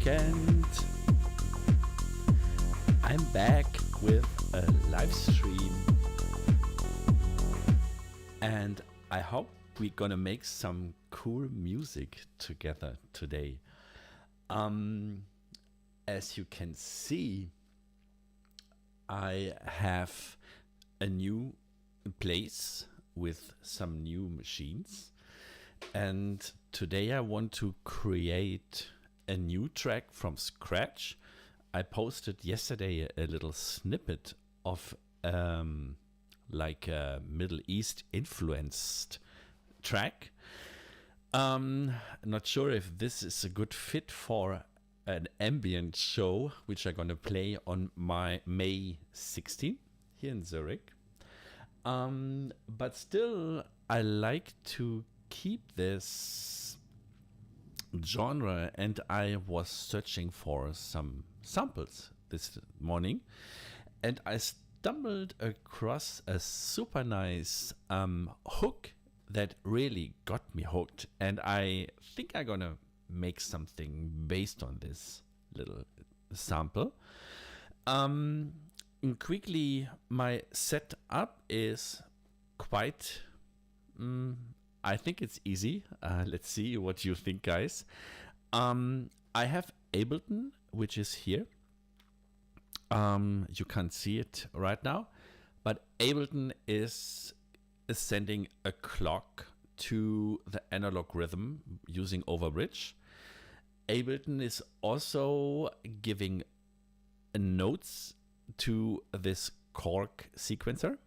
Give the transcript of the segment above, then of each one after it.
weekend. I'm back with a live stream, and I hope we're gonna make some cool music together today. As you can see, I have a new place with some new machines, and today I want to create a new track from scratch. I posted yesterday a little snippet of like a Middle East influenced track. Not sure if this is a good fit for an ambient show, which I'm gonna play on my May 16 here in Zurich. But still, I like to keep this genre, and I was searching for some samples this morning, and I stumbled across a super nice hook that really got me hooked, and I think I'm gonna make something based on this little sample. Quickly, my setup is quite I think it's easy. Let's see what you think, guys. I have Ableton, which is here. You can't see it right now, but Ableton is sending a clock to the analog rhythm using overbridge. Ableton is also giving notes to this Korg sequencer,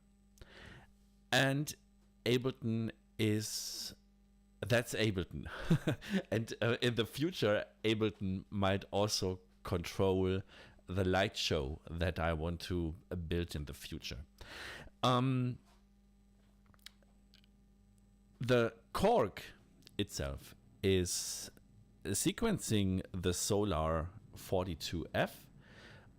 and Ableton that's Ableton. And in the future, Ableton might also control the light show that I want to build in the future. The Korg itself is sequencing the Solar 42F.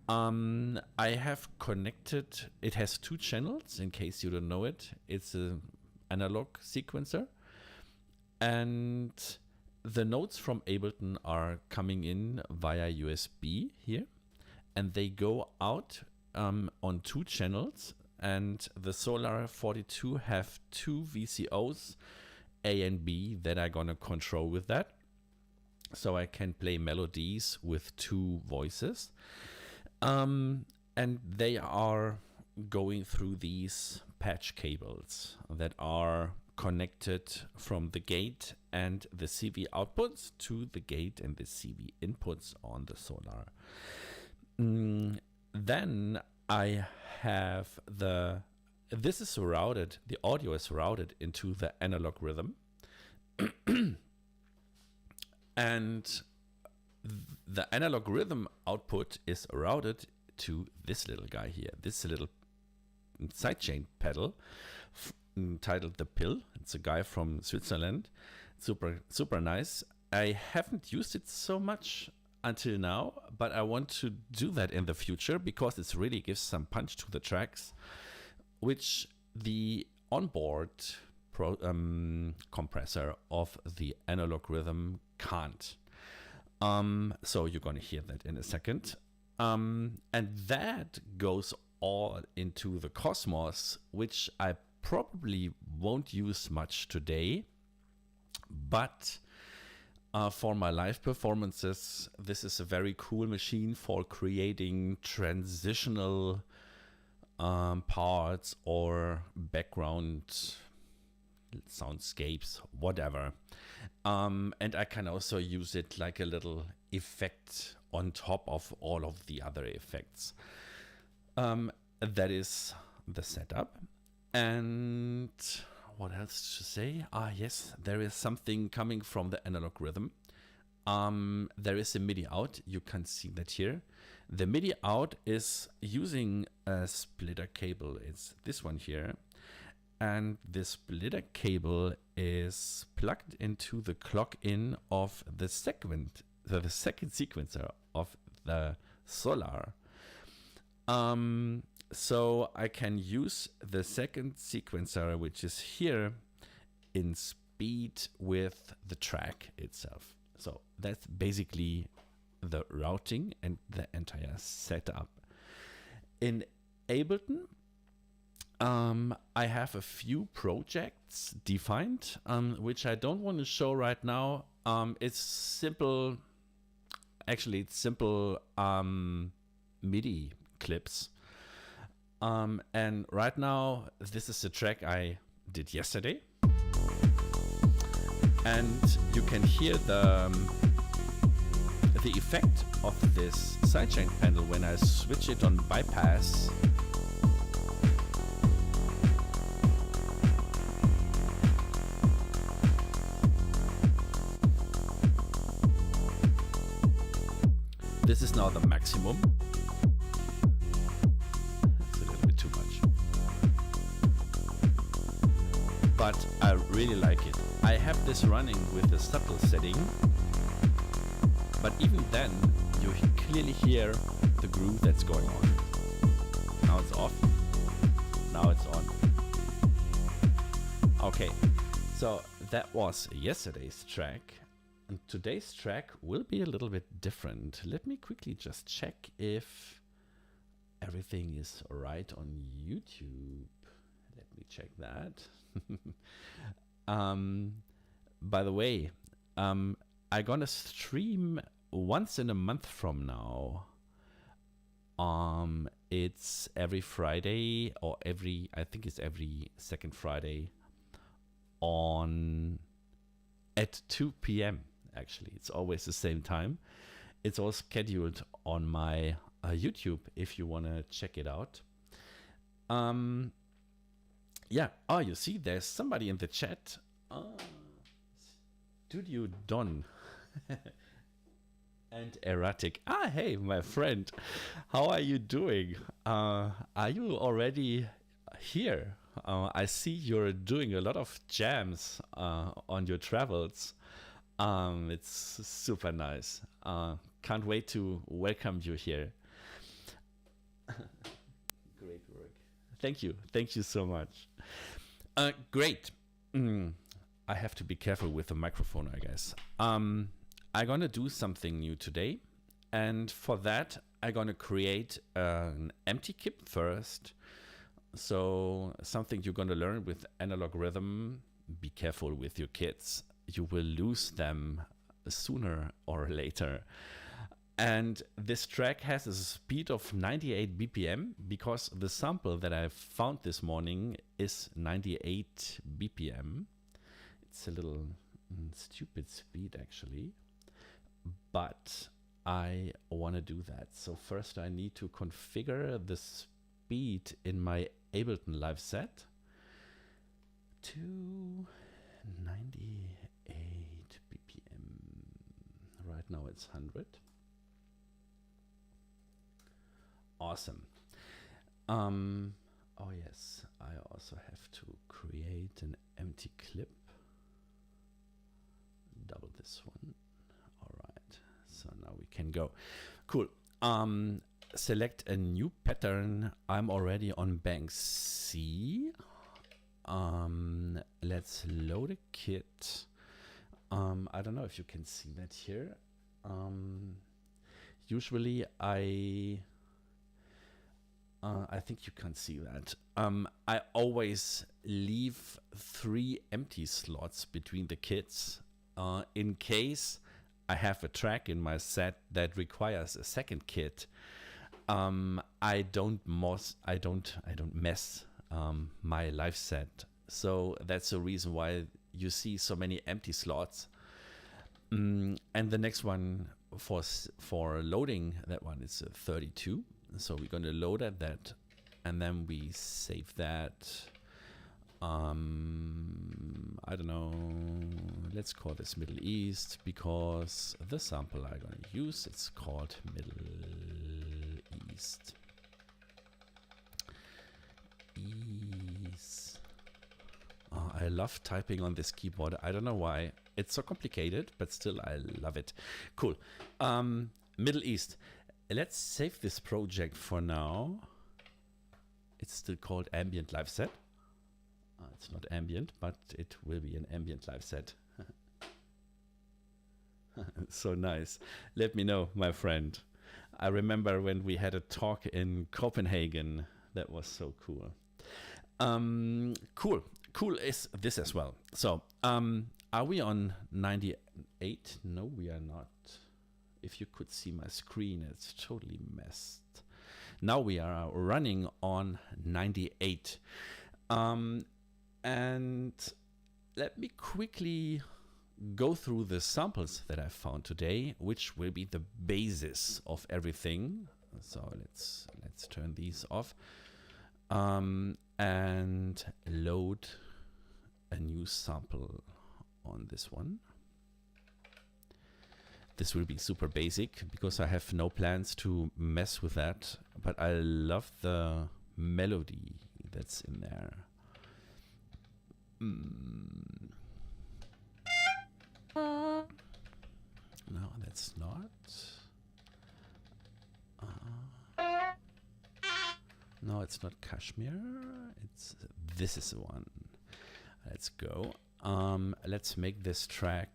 I have connected, it has two channels in case you don't know it. It's an analog sequencer, and the notes from Ableton are coming in via USB here, and they go out on two channels, and the Solar 42 have two VCOs, A and B, that I'm gonna control with that, so I can play melodies with two voices. And they are going through these patch cables that are connected from the gate and the CV outputs to the gate and the CV inputs on the Solar. Then I have this is routed, the audio is routed into the analog rhythm. And the analog rhythm output is routed to this little guy here, this little sidechain pedal titled The Pill. It's a guy from Switzerland. Super nice. I haven't used it so much until now, but I want to do that in the future because it really gives some punch to the tracks, which the onboard compressor of the analog rhythm can't. So you're going to hear that in a second. And that goes all into the Cosmos, which I probably won't use much today, but for my live performances, this is a very cool machine for creating transitional parts or background soundscapes, whatever. And I can also use it like a little effect on top of all of the other effects. That is the setup. And what else to say? Yes, there is something coming from the analog rhythm. There is a MIDI out. You can see that here. The MIDI out is using a splitter cable. It's this one here. And the splitter cable is plugged into the clock in of the second sequencer of the Solar. So I can use the second sequencer, which is here, in speed with the track itself. So that's basically the routing and the entire setup. In Ableton, I have a few projects defined, which I don't want to show right now. It's simple, actually it's simple MIDI clips. And right now, this is the track I did yesterday. And you can hear the effect of this sidechain panel when I switch it on bypass. This is now the maximum. It's a little bit too much. But I really like it. I have this running with the subtle setting. But even then, you clearly hear the groove that's going on. Now it's off. Now it's on. Okay, so that was yesterday's track. And today's track will be a little bit different. Let me quickly just check if everything is right on YouTube. Let me check that. By the way, I'm gonna stream once in a month from now. It's every Friday, or I think it's every second Friday at 2 p.m. Actually, it's always the same time. It's all scheduled on my YouTube if you want to check it out. Yeah. Oh, you see, there's somebody in the chat. Studio Don and Erratic. Hey, my friend. How are you doing? Are you already here? I see you're doing a lot of jams on your travels. It's super nice. Can't wait to welcome you here. Great work. Thank you. Thank you so much. Great. I have to be careful with the microphone, I guess. I'm gonna do something new today. And for that, I'm gonna create an empty kit first. So something you're gonna learn with analog rhythm. Be careful with your kits. You will lose them sooner or later. And this track has a speed of 98 BPM because the sample that I found this morning is 98 BPM. It's a little stupid speed actually, but I want to do that. So first I need to configure the speed in my Ableton live set to 98 BPM. Right now it's 100. Awesome. Oh yes, I also have to create an empty clip. Double this one. All right. So now we can go. Cool. Select a new pattern. I'm already on bank C. Let's load a kit. I don't know if you can see that here. Usually I think you can't see that. I always leave 3 empty slots between the kits in case I have a track in my set that requires a second kit. I don't mess my live set, so that's the reason why you see so many empty slots. And the next one for loading, that one is 32. So we're going to load at that, and then we save that. I don't know. Let's call this Middle East because the sample I'm going to use, it's called Middle East. I love typing on this keyboard. I don't know why. It's so complicated, but still I love it. Cool. Middle East. Let's save this project for now. It's still called Ambient Live Set. It's not ambient, but it will be an ambient live set. So nice. Let me know, my friend. I remember when we had a talk in Copenhagen. That was so cool. Cool is this as well. So, are we on 98? No, we are not. If you could see my screen, it's totally messed. Now we are running on 98. And let me quickly go through the samples that I found today, which will be the basis of everything. So let's turn these off and load a new sample on this one. This will be super basic because I have no plans to mess with that, but I love the melody that's in there. No, that's not. No, it's not Kashmir. This is the one. Let's go. Let's make this track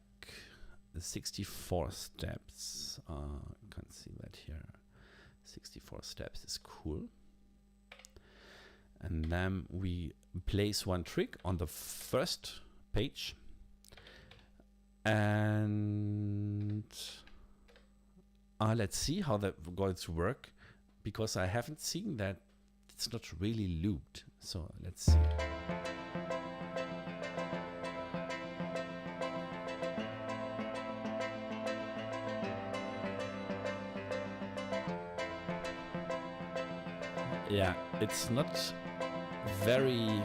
64 steps. Can't see that here. 64 steps is cool. And then we place one trick on the first page. And let's see how that's going to work, because I haven't seen that it's not really looped. So let's see. Yeah, it's not very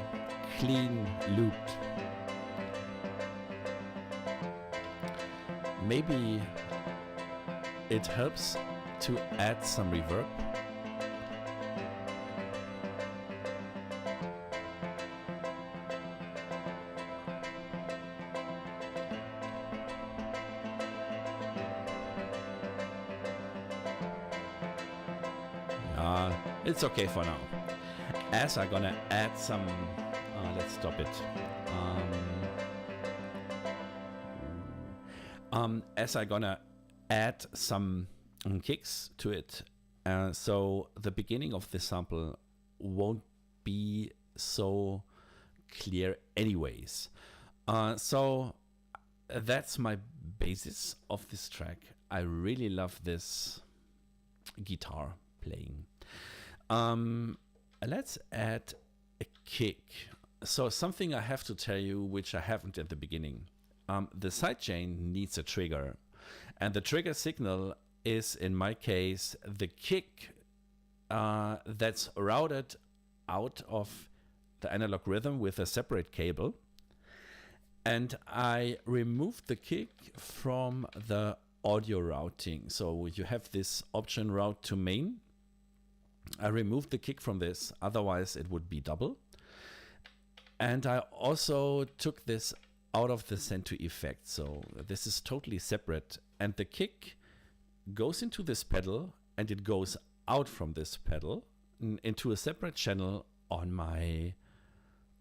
clean looped. Maybe it helps to add some reverb. It's okay for now. As I'm gonna add some, let's stop it. As I'm gonna add some kicks to it, so the beginning of the sample won't be so clear anyways. So that's my basis of this track. I really love this guitar playing. Let's add a kick. So something I have to tell you, which I haven't at the beginning. The sidechain needs a trigger, and the trigger signal is, in my case, the kick that's routed out of the analog rhythm with a separate cable. And I removed the kick from the audio routing. So you have this option route to main. I removed the kick from this, otherwise it would be double. And I also took this out of the send to effect. So this is totally separate. And the kick goes into this pedal and it goes out from this pedal into a separate channel on my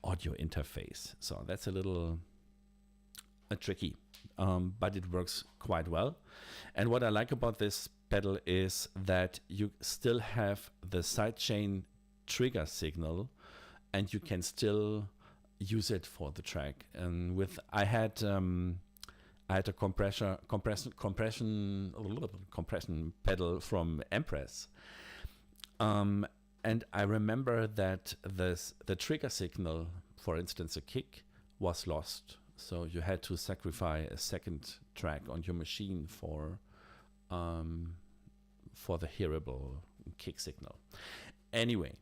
audio interface. So that's a little tricky, but it works quite well. And what I like about this pedal is that you still have the sidechain trigger signal and you can still use it for the track. And I had a compression pedal from Empress, and I remember that the trigger signal, for instance a kick, was lost, so you had to sacrifice a second track on your machine for the hearable kick signal. Anyway,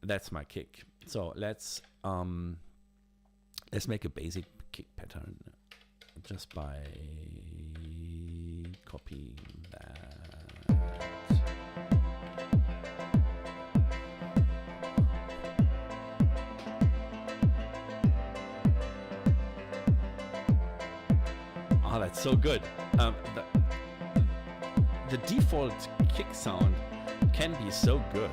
that's my kick. So let's make a basic kick pattern just by copying that. Oh, that's so good. The default kick sound can be so good.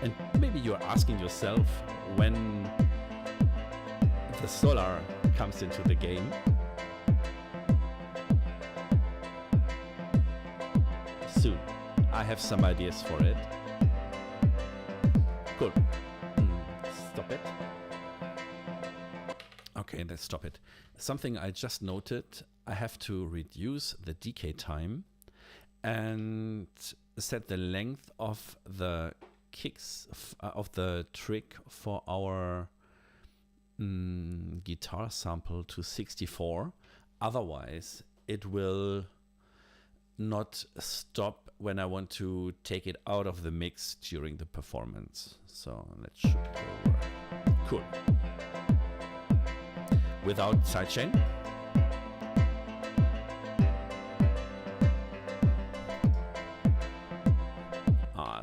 And maybe you're asking yourself when the Solar comes into the game. Soon. I have some ideas for it. Cool. Stop it. Okay, let's stop it. Something I just noted, I have to reduce the decay time and set the length of the kicks of the trick for our guitar sample to 64. Otherwise, it will not stop when I want to take it out of the mix during the performance. So that should go work. Cool. Without sidechain.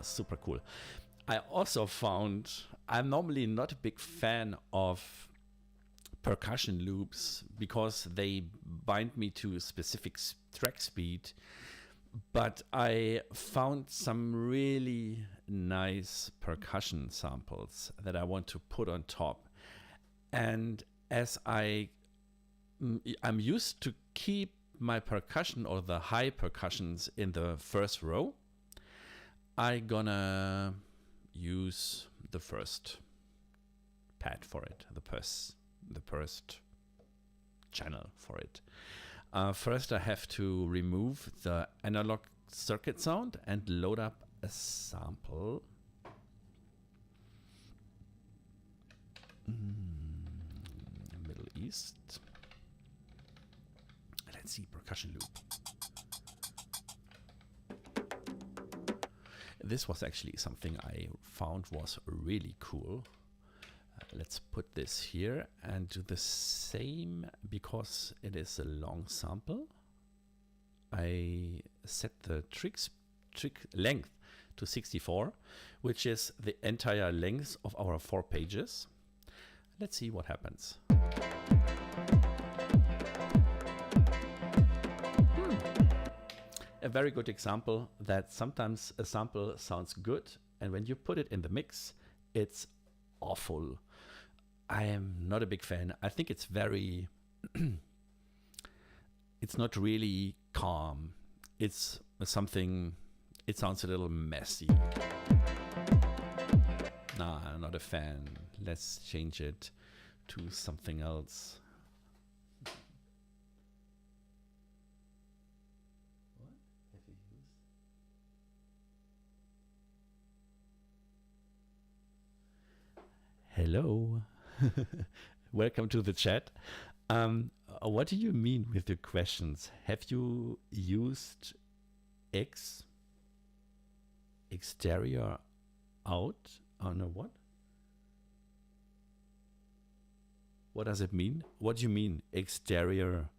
Super cool. I also found, I'm normally not a big fan of percussion loops because they bind me to specific track speed, but I found some really nice percussion samples that I want to put on top. And as I'm used to keep my percussion or the high percussions in the first row, I'm gonna use the first pad for it, the first channel for it. First, I have to remove the analog circuit sound and load up a sample. Middle East. Let's see, percussion loop. This was actually something I found was really cool. Let's put this here and do the same because it is a long sample. I set the trick length to 64, which is the entire length of our 4 pages. Let's see what happens. A very good example that sometimes a sample sounds good and when you put it in the mix, it's awful. I am not a big fan. I think it's very, it's not really calm. It's something, it sounds a little messy. Nah, I'm not a fan. Let's change it to something else. Hello, welcome to the chat. What do you mean with your questions? Have you used exterior out? Oh no, what? What does it mean? What do you mean exterior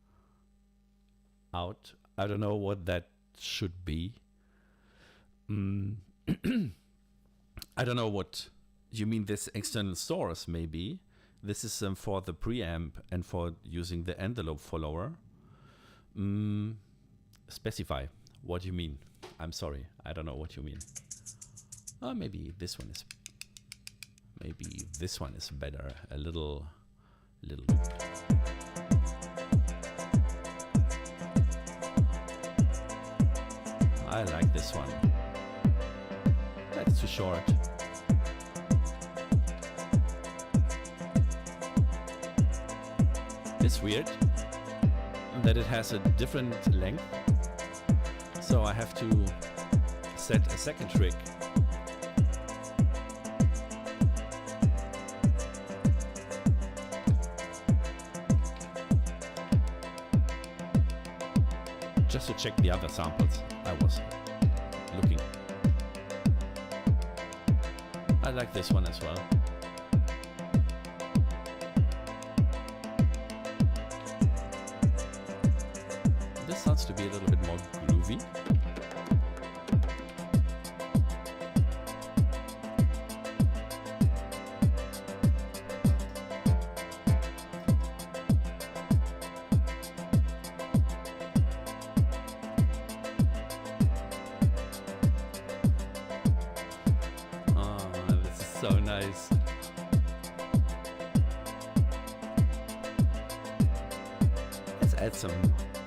out? I don't know what that should be. I don't know what you mean. This external source, maybe. This is for the preamp and for using the envelope follower. Specify what you mean. I'm sorry, I don't know what you mean. Maybe this one is. Maybe this one is better. A little. I like this one. That's too short. It's weird that it has a different length, so I have to set a second trick. Just to check the other samples I was looking. I like this one as well. This sounds to be a little bit more groovy. Oh, this is so nice. add some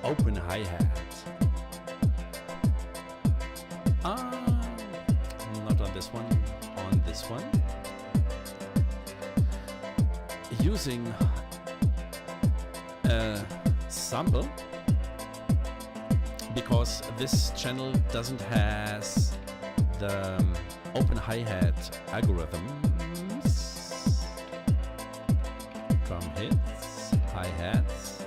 open hi-hats. Not on this one, on this one. Using a sample, because this channel doesn't has the open hi-hat algorithms. Drum hits, hi-hats.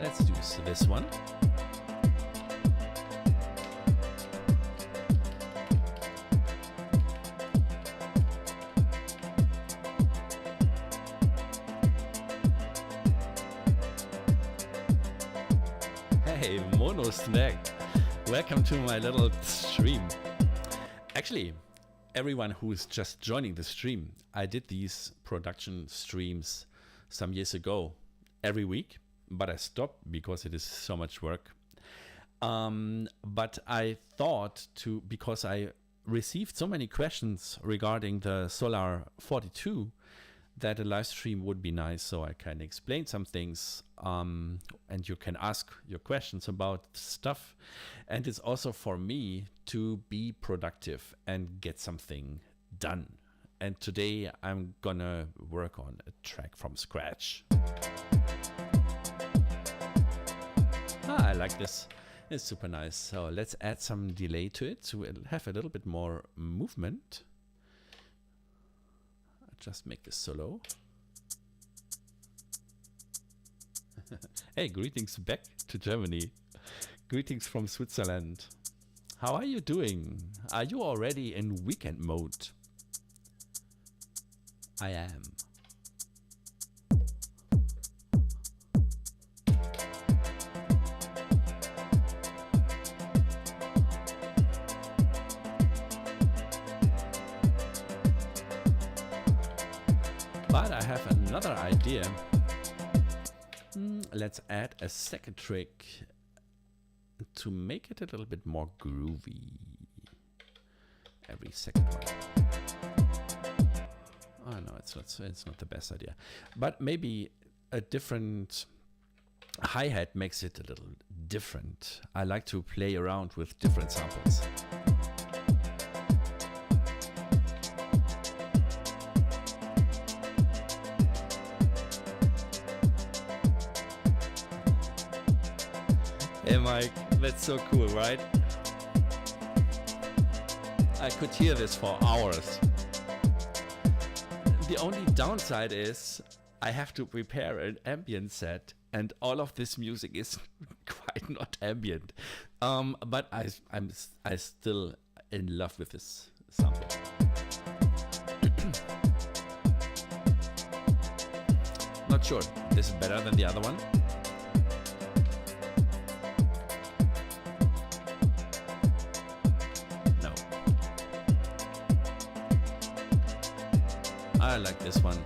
Let's do this one. Hey, Mono Snack, welcome to my little stream. Actually, everyone who is just joining the stream, I did these production streams some years ago, every week, but I stopped because it is so much work. But I thought to, because I received so many questions regarding the Solar 42, that a live stream would be nice, so I can explain some things, and you can ask your questions about stuff. And it's also for me to be productive and get something done. And today I'm gonna work on a track from scratch. I like this. It's super nice. So let's add some delay to it to have a little bit more movement. Just make this solo. Hey, greetings back to Germany. Greetings from Switzerland. How are you doing? Are you already in weekend mode? I am. But I have another idea. Let's add a second trick to make it a little bit more groovy. Every second one. Oh no, it's not the best idea. But maybe a different hi-hat makes it a little different. I like to play around with different samples. Hey Mike, that's so cool, right? I could hear this for hours. The only downside is I have to prepare an ambient set, and all of this music is quite not ambient. But I'm still in love with this sample. Not sure. This is better than the other one. I like this one.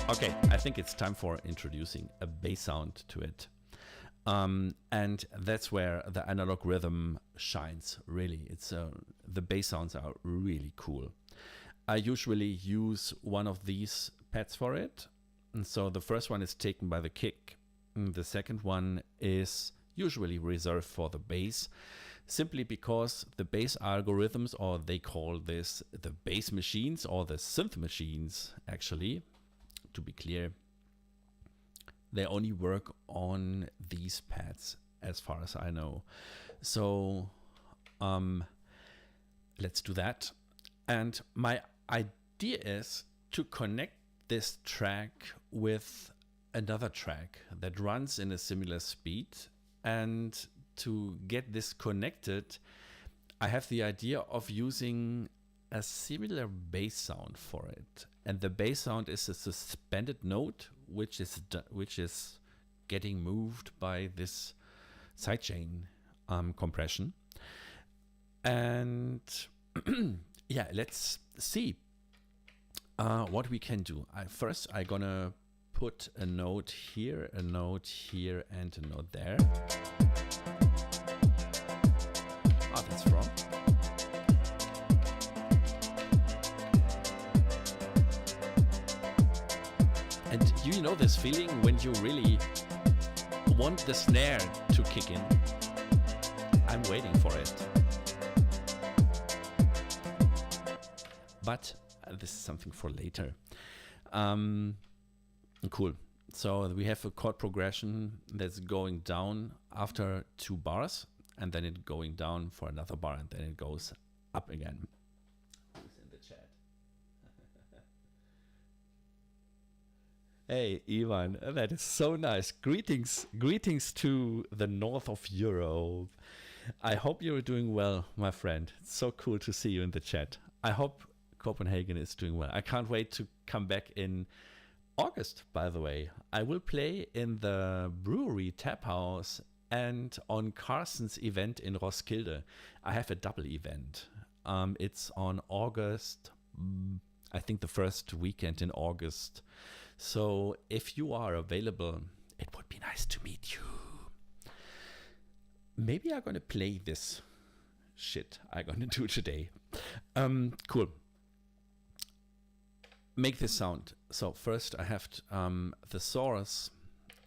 Okay, I think it's time for introducing a bass sound to it. And that's where the analog rhythm shines, really. It's the bass sounds are really cool. I usually use one of these pads for it. And so the first one is taken by the kick. And the second one is usually reserved for the bass, simply because the bass algorithms, or they call this the bass machines or the synth machines, actually, to be clear, they only work on these pads as far as I know. So let's do that. And my idea is to connect this track with another track that runs in a similar speed. And to get this connected, I have the idea of using a similar bass sound for it. And the bass sound is a suspended note, which is getting moved by this sidechain compression. And yeah, let's see what we can do. First, I'm gonna put a note here, and a note there. Oh, that's wrong. You know this feeling when you really want the snare to kick in? I'm waiting for it. But this is something for later. Cool. So we have a chord progression that's going down after 2 bars, and then it going down for another bar, and then it goes up again. Who's in the chat? Hey, Ivan, that is so nice. Greetings to the north of Europe. I hope you're doing well, my friend. It's so cool to see you in the chat. I hope Copenhagen is doing well. I can't wait to come back in August, by the way. I will play in the brewery tap house and on Carson's event in Roskilde. I have a double event. It's on August, I think the first weekend in August. So if you are available, it would be nice to meet you. Maybe I'm gonna play this shit I'm gonna do today. Cool. Make this sound. So first I have to, the source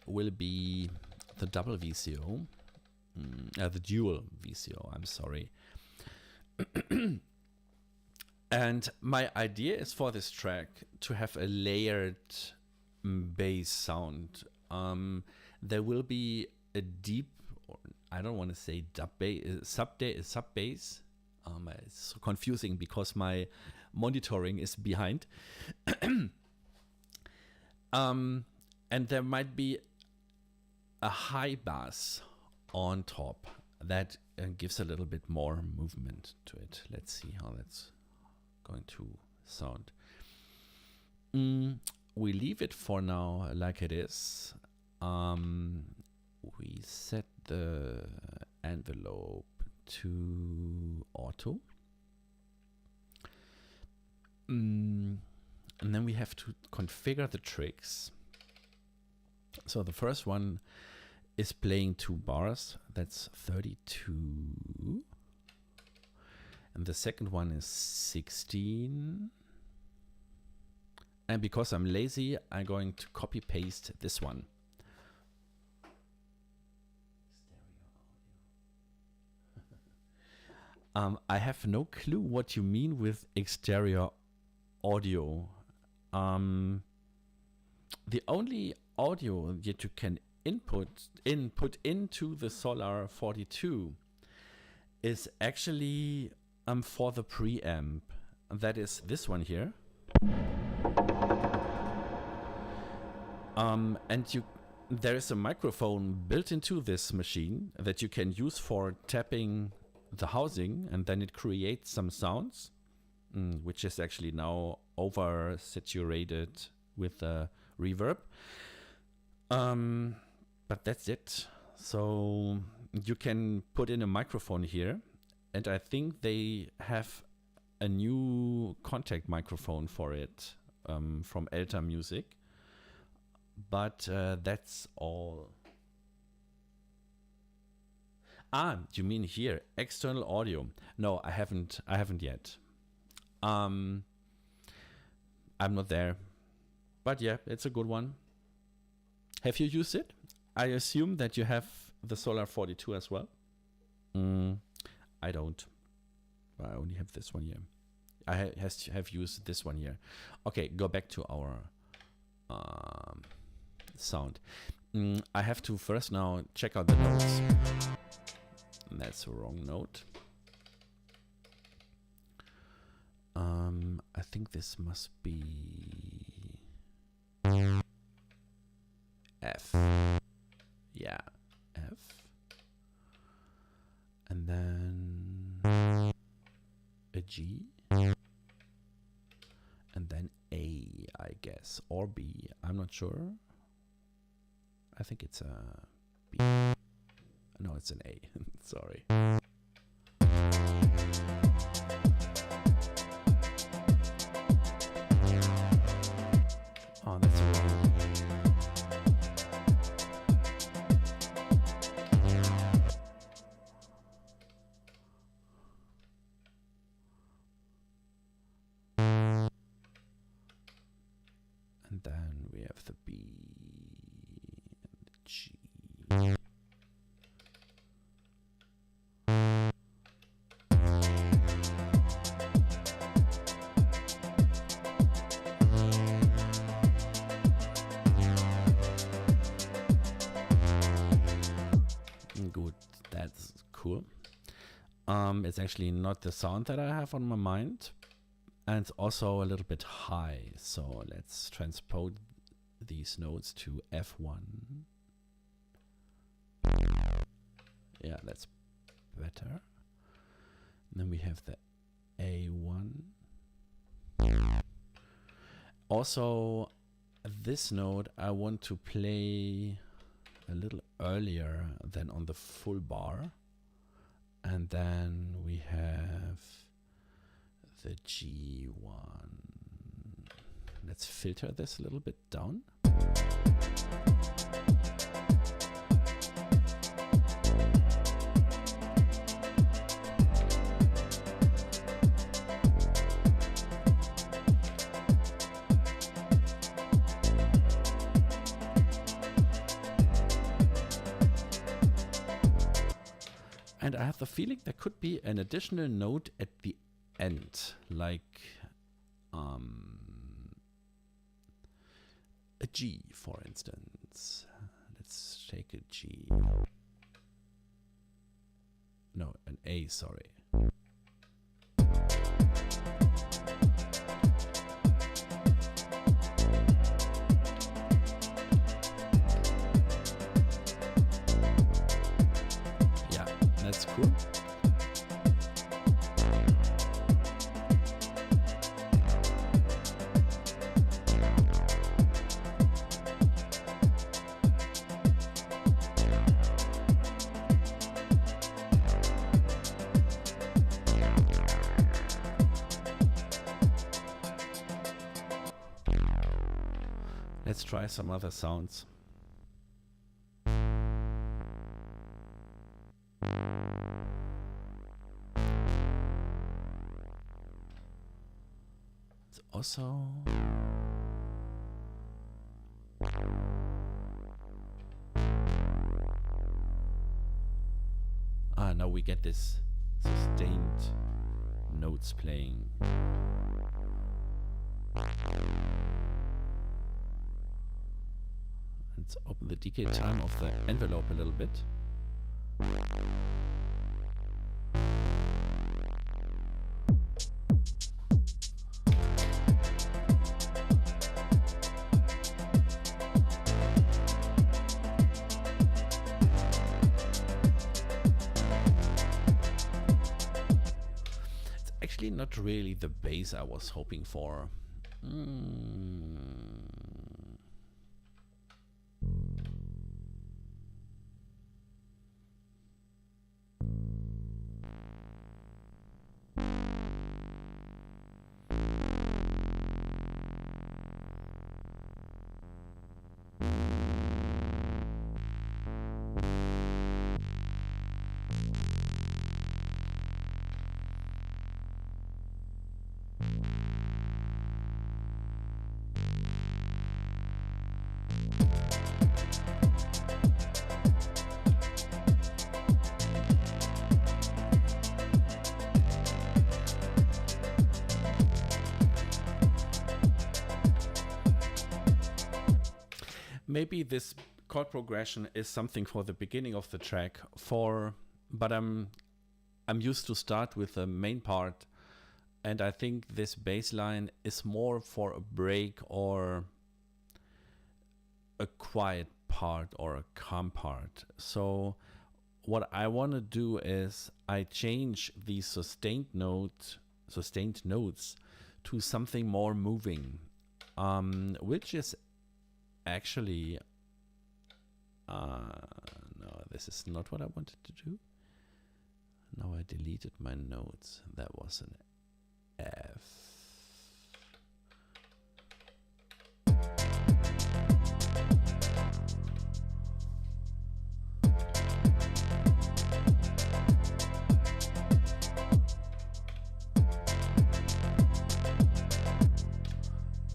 will be the double VCO, the dual VCO, I'm sorry. And my idea is for this track to have a layered bass sound. There will be a deep, or I don't want to say dub bass, sub bass. It's so confusing because my monitoring is behind. And there might be a high bass on top that gives a little bit more movement to it. Let's see how that's going to sound. We leave it for now like it is. We set the envelope to auto. And then we have to configure the tricks. So the first one is playing 2 bars. That's 32. And the second one is 16. And because I'm lazy, I'm going to copy paste this one. I have no clue what you mean with exterior audio. The only audio that you can input into the Solar 42 is actually for the preamp. That is this one here. And there is a microphone built into this machine that you can use for tapping the housing, and then it creates some sounds, which is actually now oversaturated with the reverb. But that's it. So you can put in a microphone here, and I think they have a new contact microphone for it from Elta Music. But that's all. You mean here external audio? No, I haven't yet. I'm not there, but yeah, it's a good one. Have you used it? I assume that you have the Solar 42 as well. I don't. I only have this one here. I have used this one here. Okay, go back to our sound. I have to first now check out the notes. That's the wrong note. I think this must be F. Yeah, F. And then a G. And then A, I guess, or B. I'm not sure. I think it's a B. No, it's an A. Sorry. Oh, that's wrong. And And then we have the B and the G. Good, that's cool. It's actually not the sound that I have on my mind, and it's also a little bit high. So let's transpose these notes to F1. Yeah, that's better. And then we have the A1. Also, this note I want to play a little earlier than on the full bar. And then we have the G1. Let's filter this a little bit down. And I have the feeling there could be an additional note at the end, like a G, for instance. Let's take a G. No, an A, sorry. That's cool. Let's try some other sounds. Also, now we get this sustained notes playing. Let's open the decay time of the envelope a little bit. Not really the bass I was hoping for. Maybe this chord progression is something for the beginning of the track, but I'm used to start with the main part, and I think this bass line is more for a break or a quiet part or a calm part. So what I want to do is I change these sustained notes to something more moving, which is actually, no, this is not what I wanted to do. Now I deleted my notes. That was an F.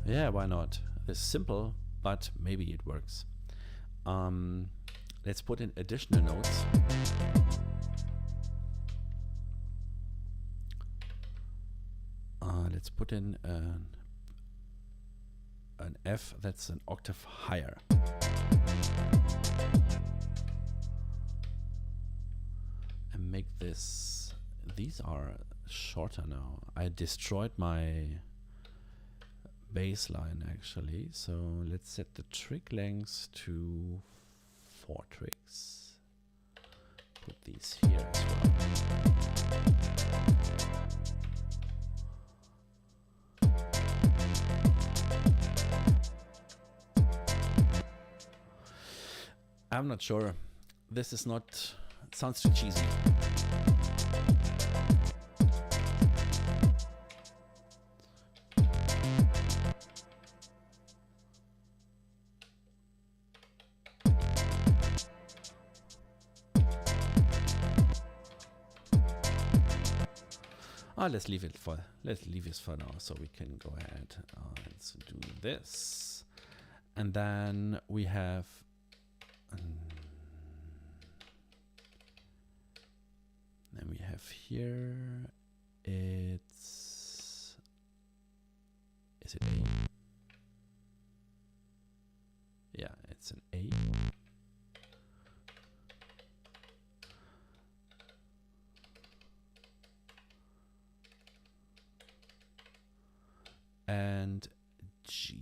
Yeah, why not? It's simple, but maybe it works. Let's put in additional notes. Let's put in an F that's an octave higher. And make this, these are shorter now. I destroyed my bass line actually, so let's set the trick length to 4 tricks. Put these here as well. I'm not sure. This is not, it sounds too cheesy. Let's leave it for now, so we can go ahead and do this, and then we have here. Is it A? Yeah, it's an A. And G.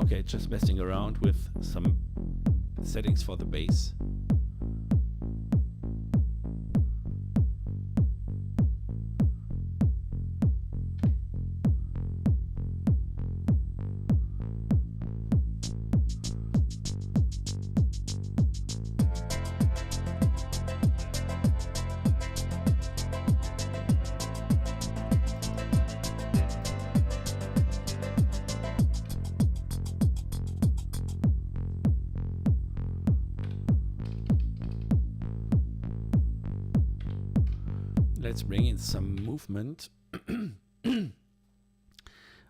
Okay, just messing around with some settings for the bass. Let's bring in some movement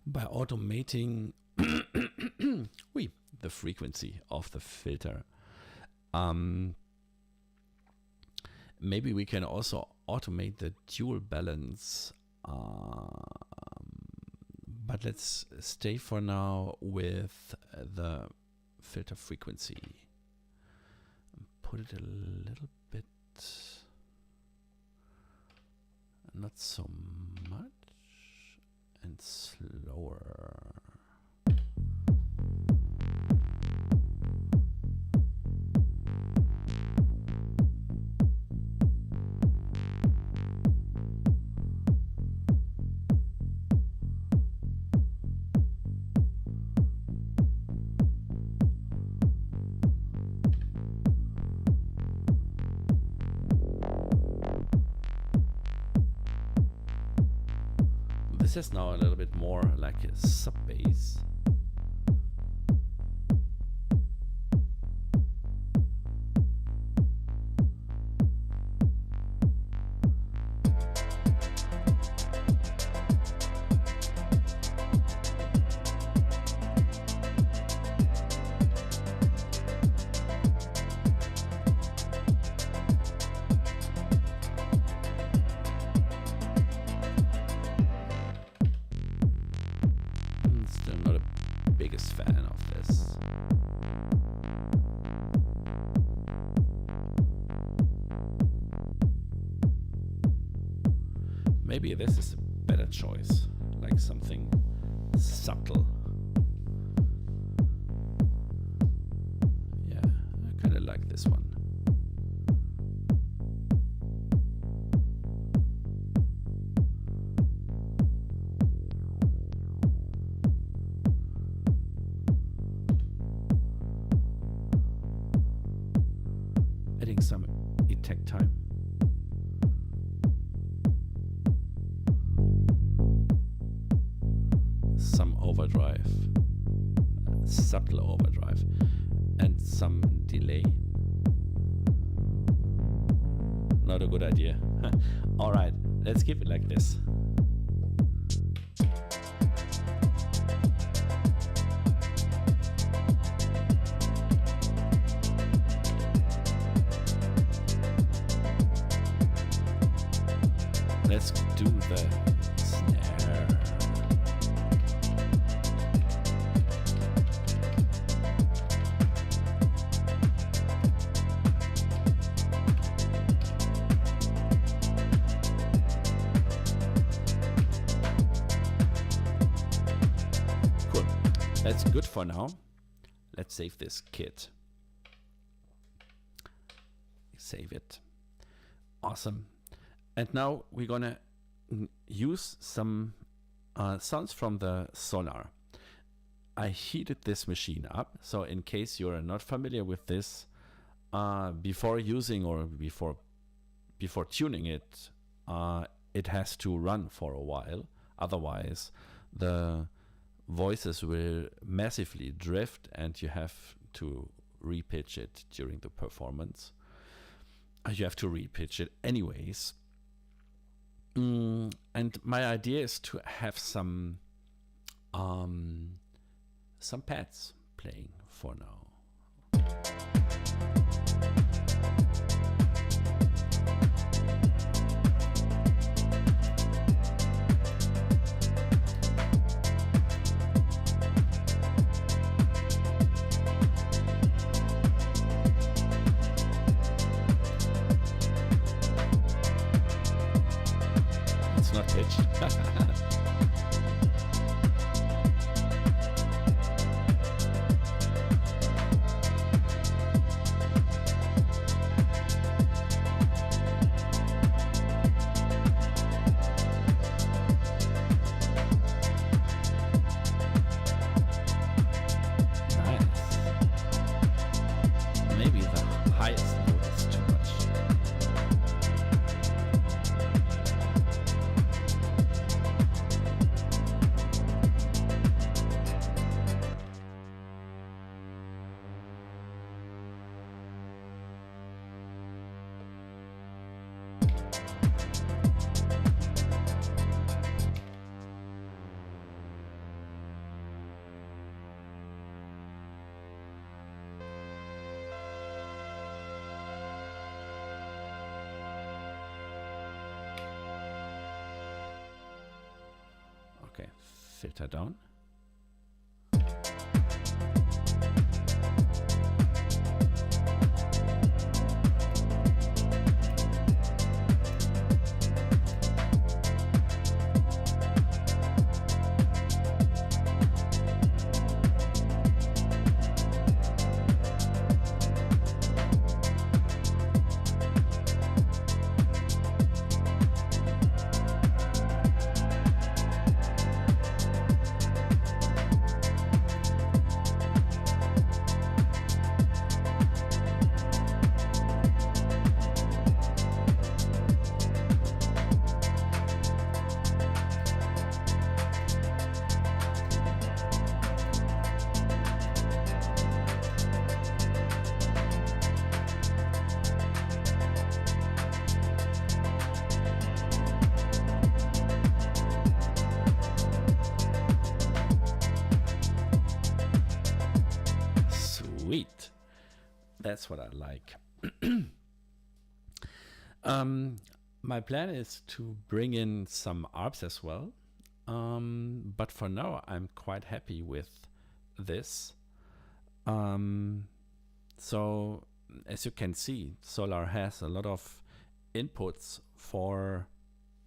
by automating the frequency of the filter. Maybe we can also automate the dual balance, but let's stay for now with the filter frequency. Put it a little bit, not so much, and slower. This is now a little bit more like a sub bass. Maybe this is a better choice, like something subtle. Yeah, I kind of like this one. Adding some E-Tech time. Some overdrive, subtle overdrive, and some delay. Not a good idea. All right, let's keep it like this. Let's do the snare. That's good for now. Let's save this kit. Save it. Awesome. And now we're gonna use some sounds from the Solar. I heated this machine up, so in case you're not familiar with this, before using or before tuning it, it has to run for a while. Otherwise, the voices will massively drift and you have to repitch it during the performance. You have to repitch it anyways. And my idea is to have some pads playing for now. It's not pitched. Okay, filter down. That's what I like. My plan is to bring in some ARPs as well. But for now, I'm quite happy with this. So as you can see, Solar has a lot of inputs for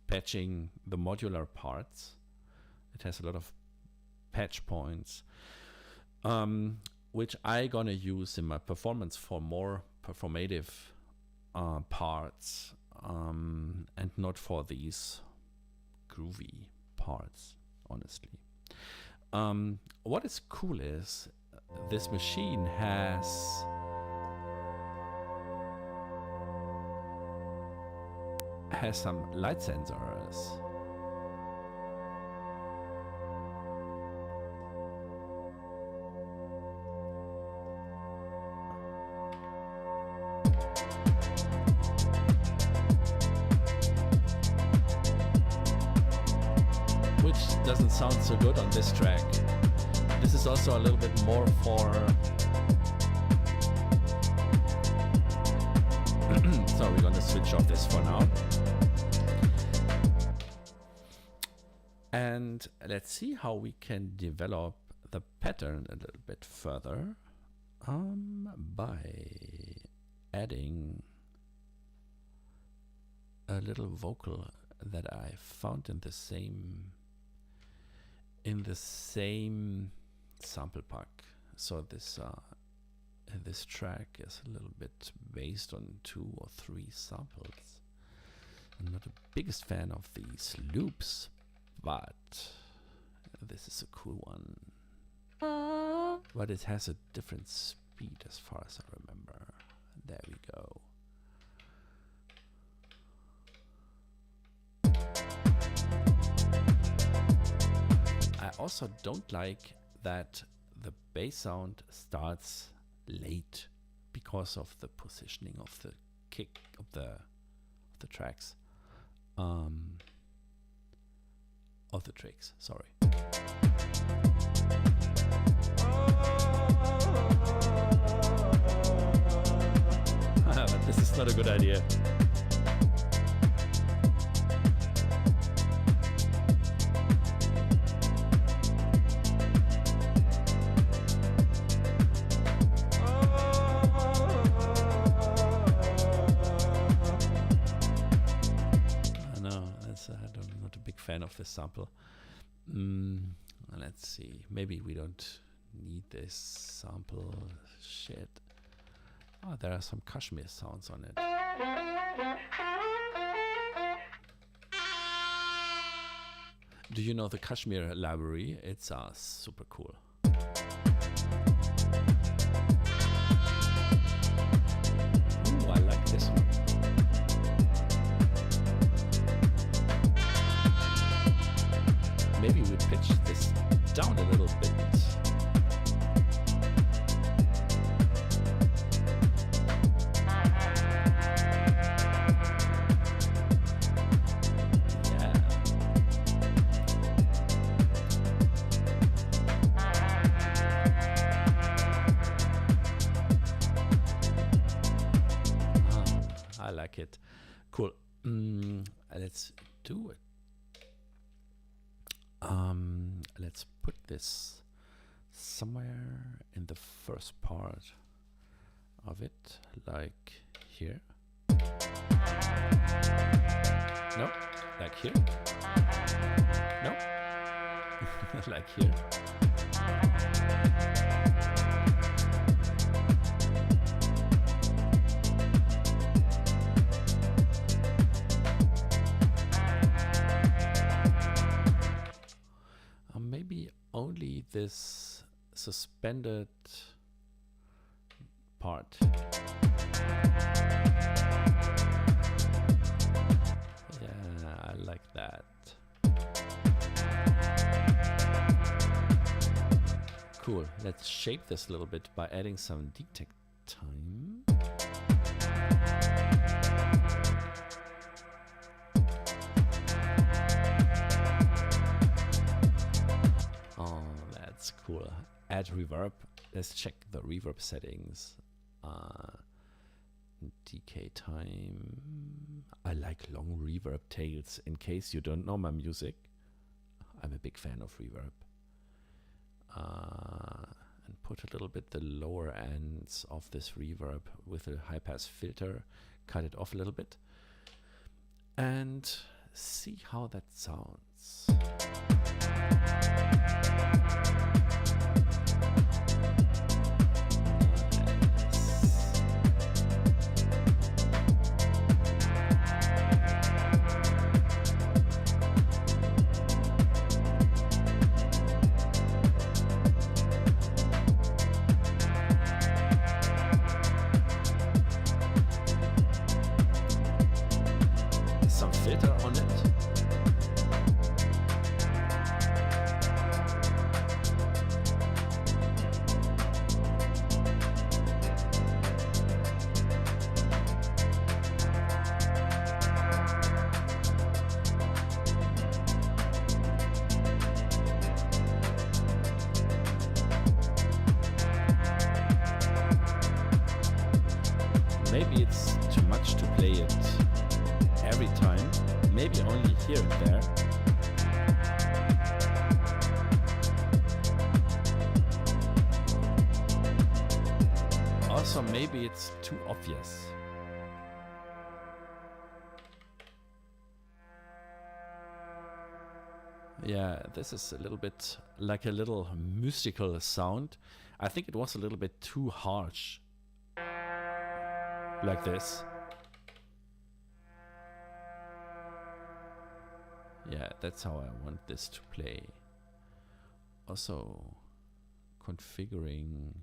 patching the modular parts. It has a lot of patch points, which I gonna use in my performance for more performative parts, and not for these groovy parts, honestly. What is cool is this machine has some light sensors. Which doesn't sound so good on this track. This is also a little bit more for so we're going to switch off this for now. And let's see how we can develop the pattern a little bit further by adding a little vocal that I found in the same sample pack. So this track is a little bit based on 2 or 3 samples. I'm not the biggest fan of these loops, but this is a cool one. But it has a different speed as far as I remember. There we go. I also don't like that the bass sound starts late because of the positioning of the kick of the tracks, of the tricks. Sorry. But this is not a good idea. I'm not a big fan of this sample. Let's see. Maybe we don't need this sample. Shit. Oh, there are some Kashmir sounds on it. Do you know the Kashmir library? It's super cool. Ooh, I like this one. Maybe we pitch this down a little bit. Yeah. I like it. Cool. Let's do it. Let's put this somewhere in the first part of it, like here. No, like here. No, like here. Maybe only this suspended part. Yeah, I like that. Cool. Let's shape this a little bit by adding some detect time. Oh, that's cool. Add reverb. Let's check the reverb settings. Decay time. I like long reverb tails. In case you don't know my music, I'm a big fan of reverb. And put a little bit the lower ends of this reverb with a high pass filter, cut it off a little bit, and see how that sounds. Maybe it's too much to play it every time, maybe only here and there. Also, maybe it's too obvious. Yeah, this is a little bit like a little mystical sound. I think it was a little bit too harsh. Like this. Yeah, that's how I want this to play. Also, configuring.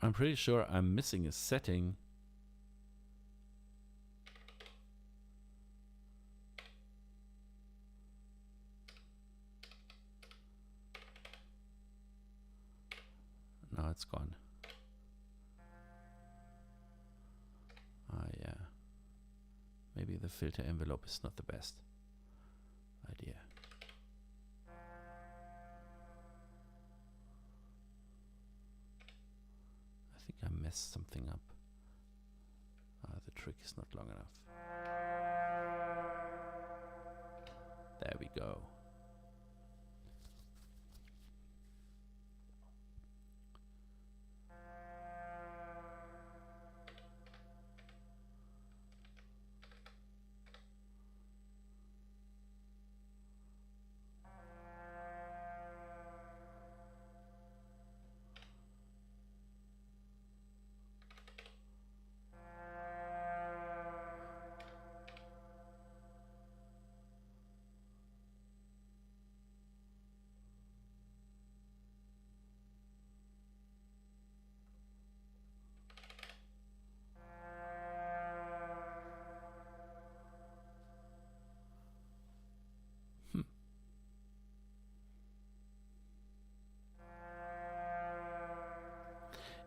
I'm pretty sure I'm missing a setting. Now it's gone. Ah, yeah. Maybe the filter envelope is not the best idea. I messed something up. The trick is not long enough. There we go.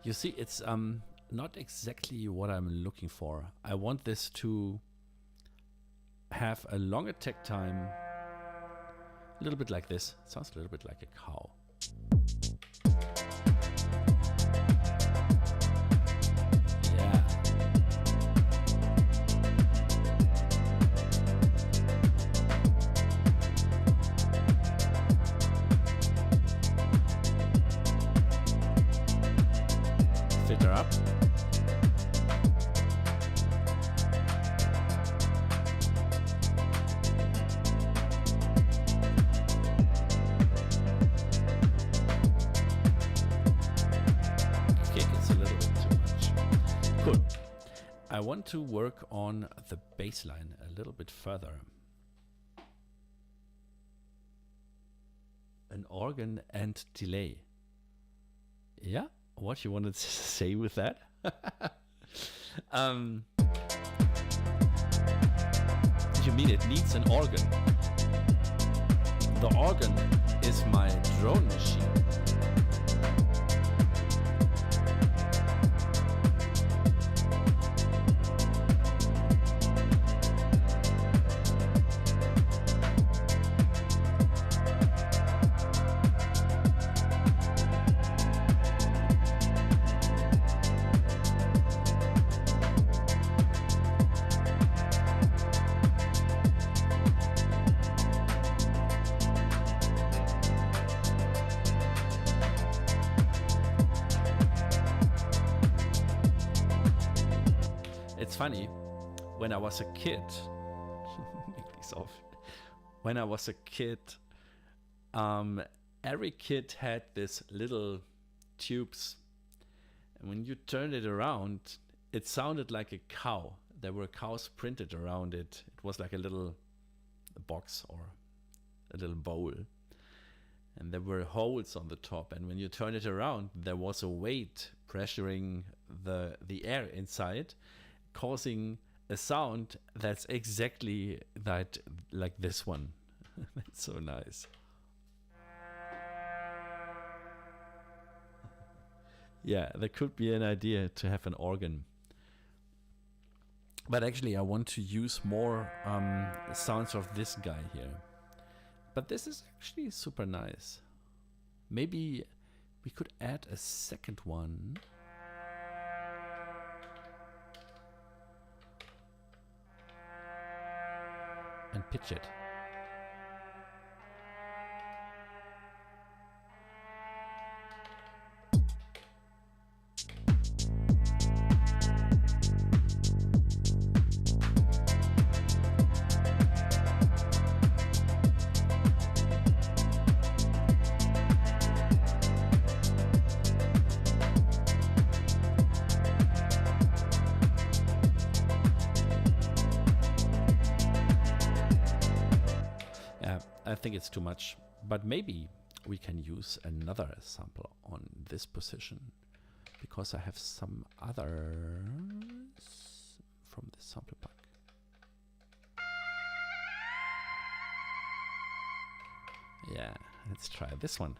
You see, it's not exactly what I'm looking for. I want this to have a long attack time, a little bit like this. It sounds a little bit like a cow. I want to work on the bass line a little bit further. An organ and delay. Yeah, what you wanted to say with that? You mean it needs an organ? The organ is my drone machine. It's funny, when I was a kid, when I was a kid, every kid had this little tubes, and when you turned it around, it sounded like a cow. There were cows printed around it. It was like a little box or a little bowl, and there were holes on the top, and when you turn it around, there was a weight pressuring the air inside, causing a sound that's exactly that, like this one. That's so nice. Yeah, there could be an idea to have an organ. But actually I want to use more sounds of this guy here. But this is actually super nice. Maybe we could add a second one. And pitch it. I think it's too much, but maybe we can use another sample on this position, because I have some others from this sample pack. Yeah, let's try this one.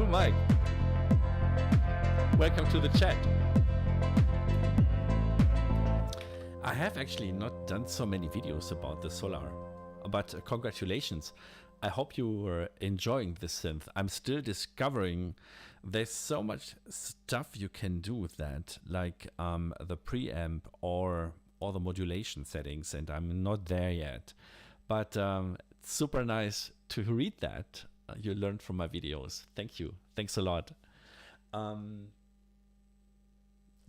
Mike, welcome to the chat. I have actually not done so many videos about the Solar, but congratulations. I hope you were enjoying this synth. I'm still discovering there's so much stuff you can do with that, like the preamp or the modulation settings, and I'm not there yet. But it's super nice to read that. You learned from my videos. Thank you. Thanks a lot.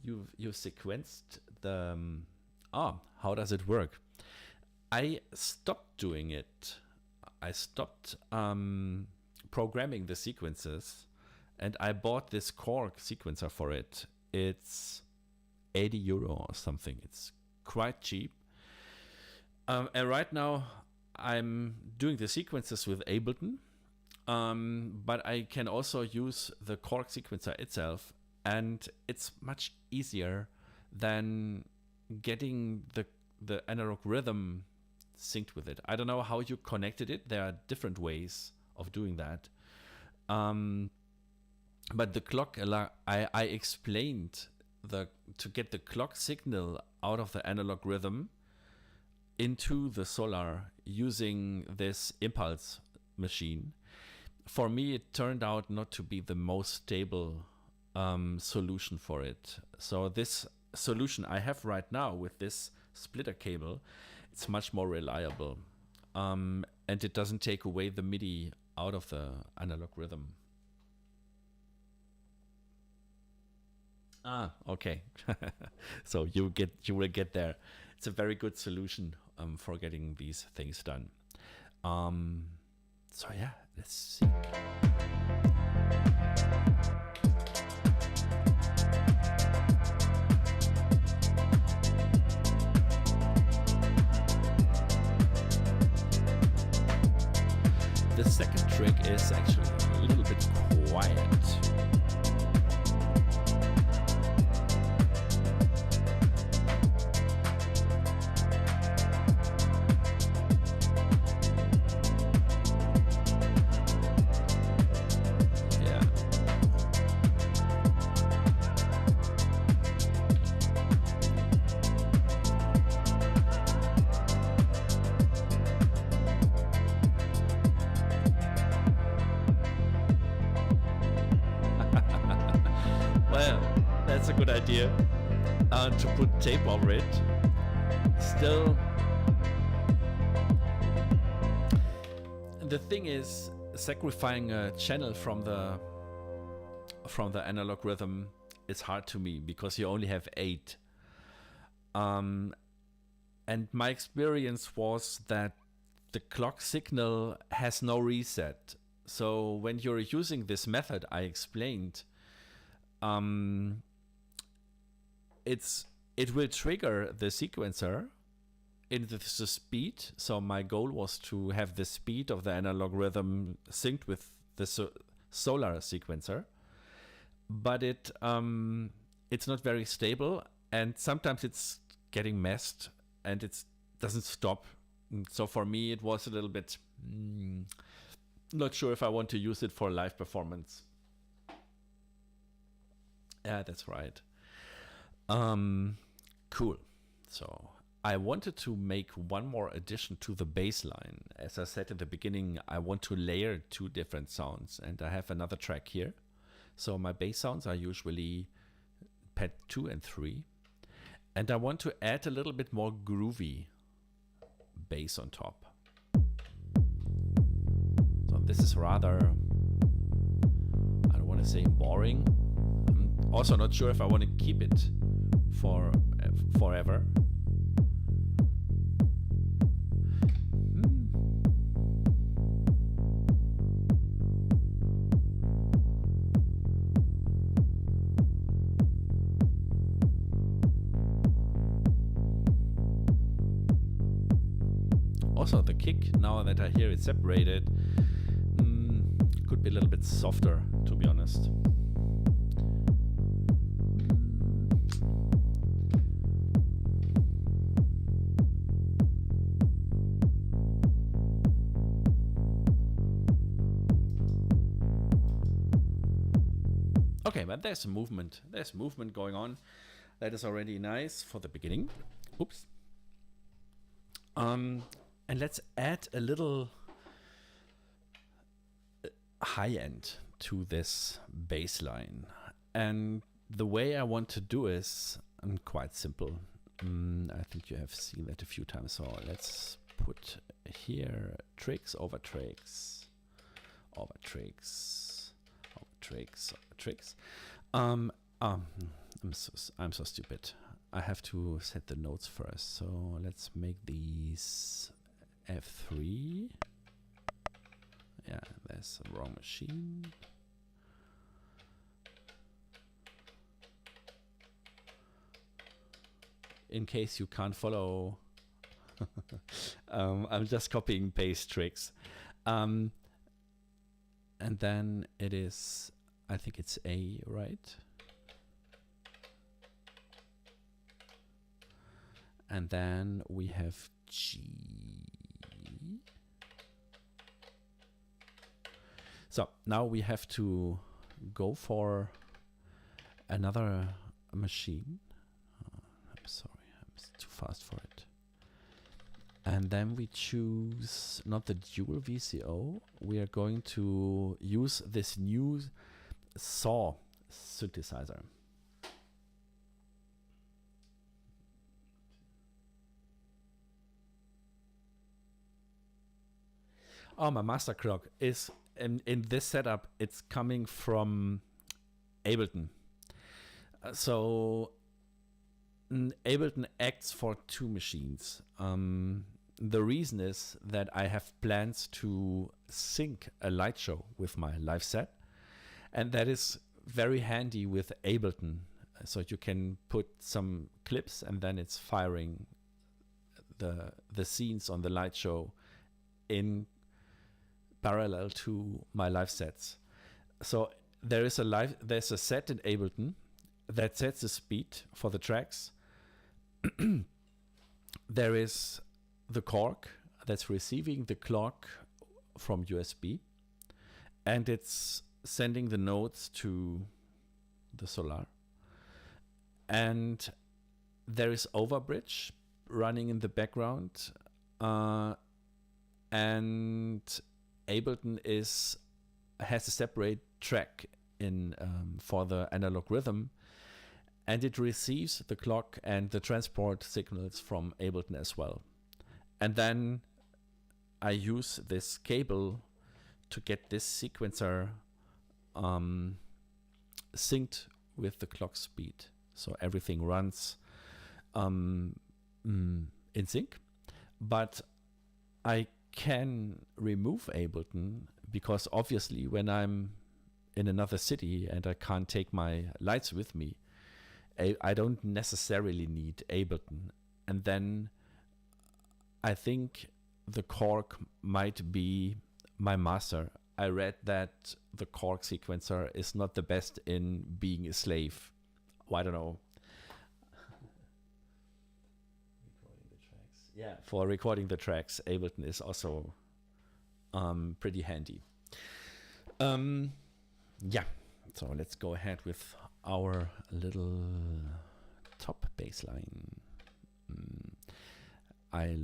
You've sequenced the how does it work? I stopped doing it. I stopped programming the sequences, and I bought this Korg sequencer for it. It's 80 euro or something. It's quite cheap. And right now I'm doing the sequences with Ableton. But I can also use the Korg sequencer itself, and it's much easier than getting the analog rhythm synced with it. I don't know how you connected it. There are different ways of doing that. But the clock, I explained to get the clock signal out of the analog rhythm into the solar using this impulse machine. For me, it turned out not to be the most stable solution for it. So this solution I have right now with this splitter cable, it's much more reliable. And it doesn't take away the MIDI out of the analog rhythm. Ah, okay. So you will get there. It's a very good solution for getting these things done. So yeah, let's see. The second trick is actually a little bit quiet. Idea to put tape over it. Still, the thing is, sacrificing a channel from the analog rhythm is hard to me because you only have 8. And my experience was that the clock signal has no reset. So when you're using this method I explained, it will trigger the sequencer in the speed. So my goal was to have the speed of the analog rhythm synced with the solar sequencer, but it's not very stable, and sometimes it's getting messed and it doesn't stop. So for me, it was a little bit not sure if I want to use it for live performance. Yeah, that's right. Cool. So I wanted to make one more addition to the bass line. As I said at the beginning, I want to layer 2 different sounds, and I have another track here. So my bass sounds are usually pad 2 and 3. And I want to add a little bit more groovy bass on top. So this is rather, I don't want to say boring. I'm also not sure if I want to keep it for forever. Also the kick, now that I hear it separated, could be a little bit softer, to be honest. Okay, but there's movement. There's movement going on. That is already nice for the beginning. Oops. And let's add a little high end to this bass line. And the way I want to do is quite simple. I think you have seen that a few times. So let's put here tricks over tricks, over tricks, over tricks, over tricks. I'm so stupid. I have to set the notes first. So let's make these F3. Yeah, that's the wrong machine. In case you can't follow, I'm just copying paste tricks. And then it is, I think it's A, right? And then we have G. So now we have to go for another machine. I'm sorry, I'm too fast for it. And then we choose not the dual VCO. We are going to use this new SAW synthesizer. Oh, my master clock is in this setup. It's coming from Ableton. So Ableton acts for two machines. The reason is that I have plans to sync a light show with my live set, and that is very handy with Ableton. So you can put some clips and then it's firing the scenes on the light show in parallel to my live sets. So there's a set in Ableton that sets the speed for the tracks. There is the Korg that's receiving the clock from USB, and it's sending the notes to the Solar. And there is Overbridge running in the background, and Ableton has a separate track in for the analog rhythm, and it receives the clock and the transport signals from Ableton as well. And then I use this cable to get this sequencer synced with the clock speed. So everything runs in sync. But I can remove Ableton because obviously when I'm in another city and I can't take my lights with me, I don't necessarily need Ableton. And then I think the Korg might be my master. I read that the Korg sequencer is not the best in being a slave. Well, I don't know. Recording the tracks. Yeah, for recording the tracks, Ableton is also pretty handy. Yeah, so let's go ahead with our little top baseline. I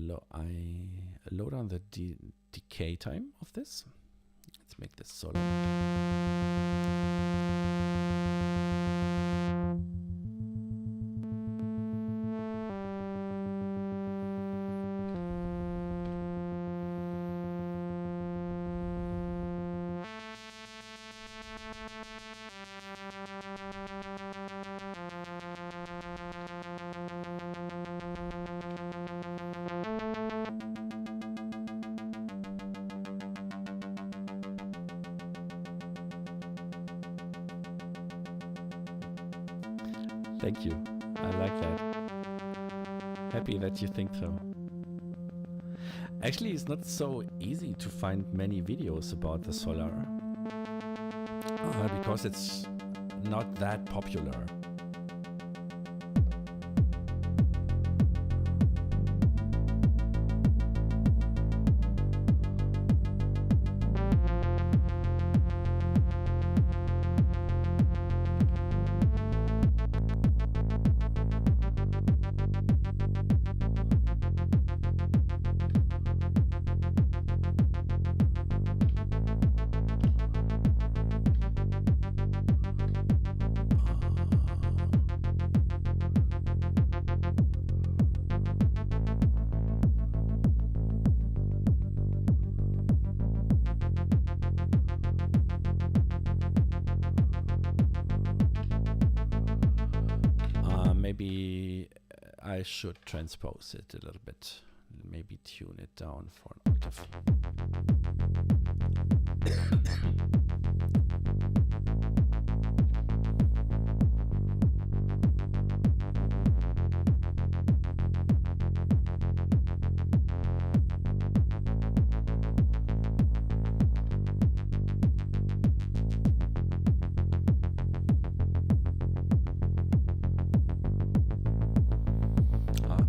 load on the decay time of this. Let's make this solo. Thank you. I like that. Happy that you think so. Actually, it's not so easy to find many videos about the Solar because it's not that popular. Maybe I should transpose it a little bit. Maybe tune it down for an octave.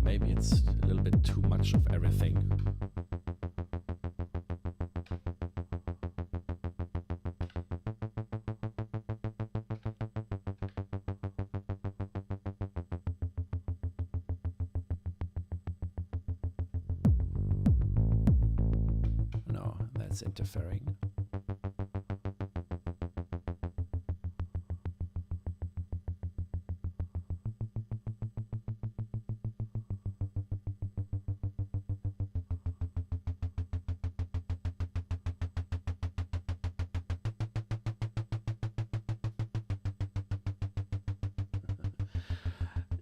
Maybe it's a little bit too much of everything. It's interfering.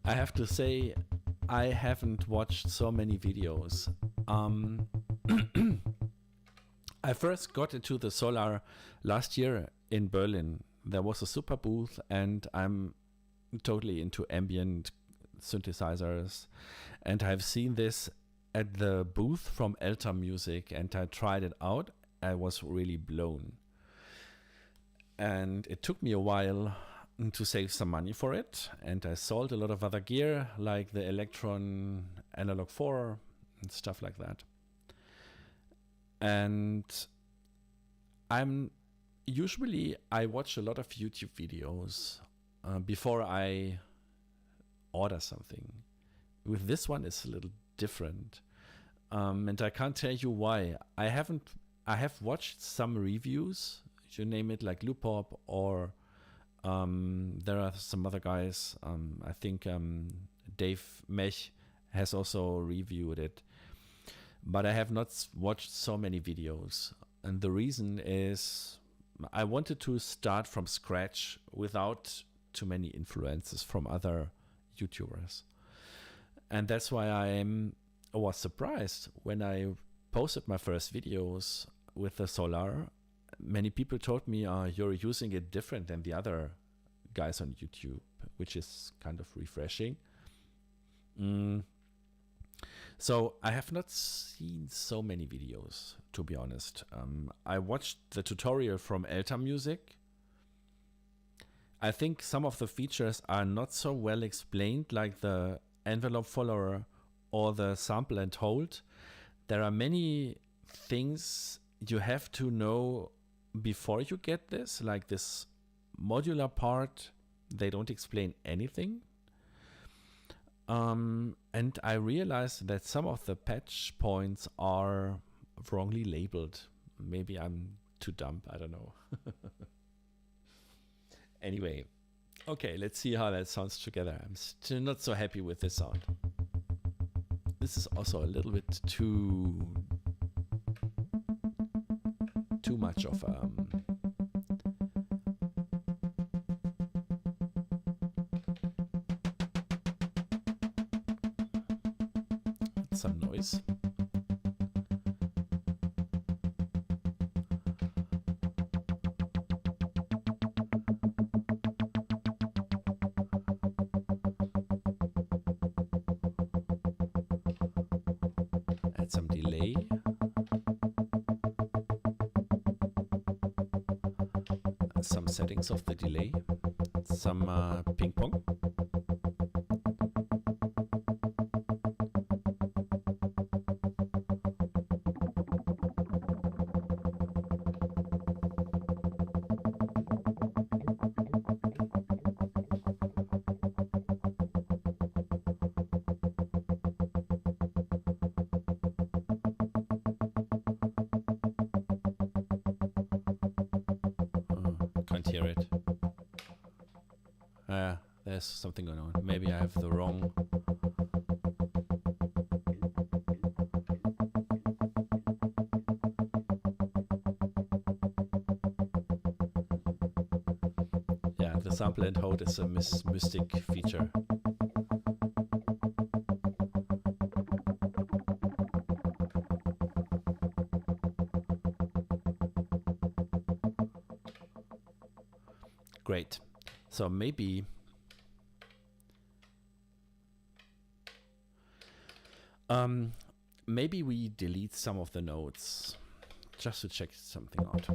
I have to say, I haven't watched so many videos. I first got into the Solar last year in Berlin. There was a super booth, and I'm totally into ambient synthesizers. And I've seen this at the booth from Elta Music, and I tried it out. I was really blown. And it took me a while to save some money for it, and I sold a lot of other gear like the Elektron Analog 4 and stuff like that. And I watch a lot of YouTube videos before I order something. With this one, it's a little different, and I can't tell you why. I have watched some reviews, you name it, like Loopop, or there are some other guys. I think Dave Mech has also reviewed it, but I have not watched so many videos. And the reason is I wanted to start from scratch without too many influences from other YouTubers. And that's why I was surprised when I posted my first videos with the Solar. Many people told me, you're using it different than the other guys on YouTube, which is kind of refreshing. So I have not seen so many videos, to be honest. I watched the tutorial from Elta Music. I think some of the features are not so well explained, like the envelope follower or the sample and hold. There are many things you have to know before you get this, like this modular part. They don't explain anything. And I realized that some of the patch points are wrongly labeled. Maybe I'm too dumb, I don't know. Anyway, okay, let's see how that sounds together. I'm still not so happy with this sound. This is also a little bit too much of some noise. Add some delay. Some settings of the delay. Some ping pong. Can't hear it. There's something going on. Maybe I have the wrong. Yeah, the sample and hold is a mystic feature. Great. So maybe maybe we delete some of the notes just to check something out.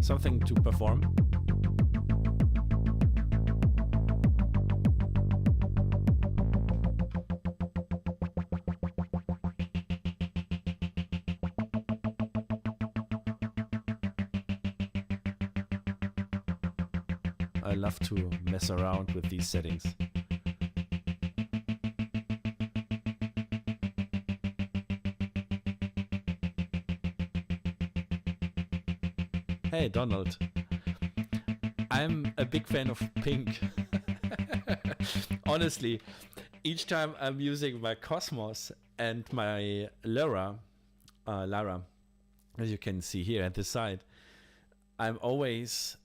Something to perform. I love to mess around with these settings. Hey, Donald. I'm a big fan of pink. Honestly, each time I'm using my Cosmos and my Lara, as you can see here at the side, I'm always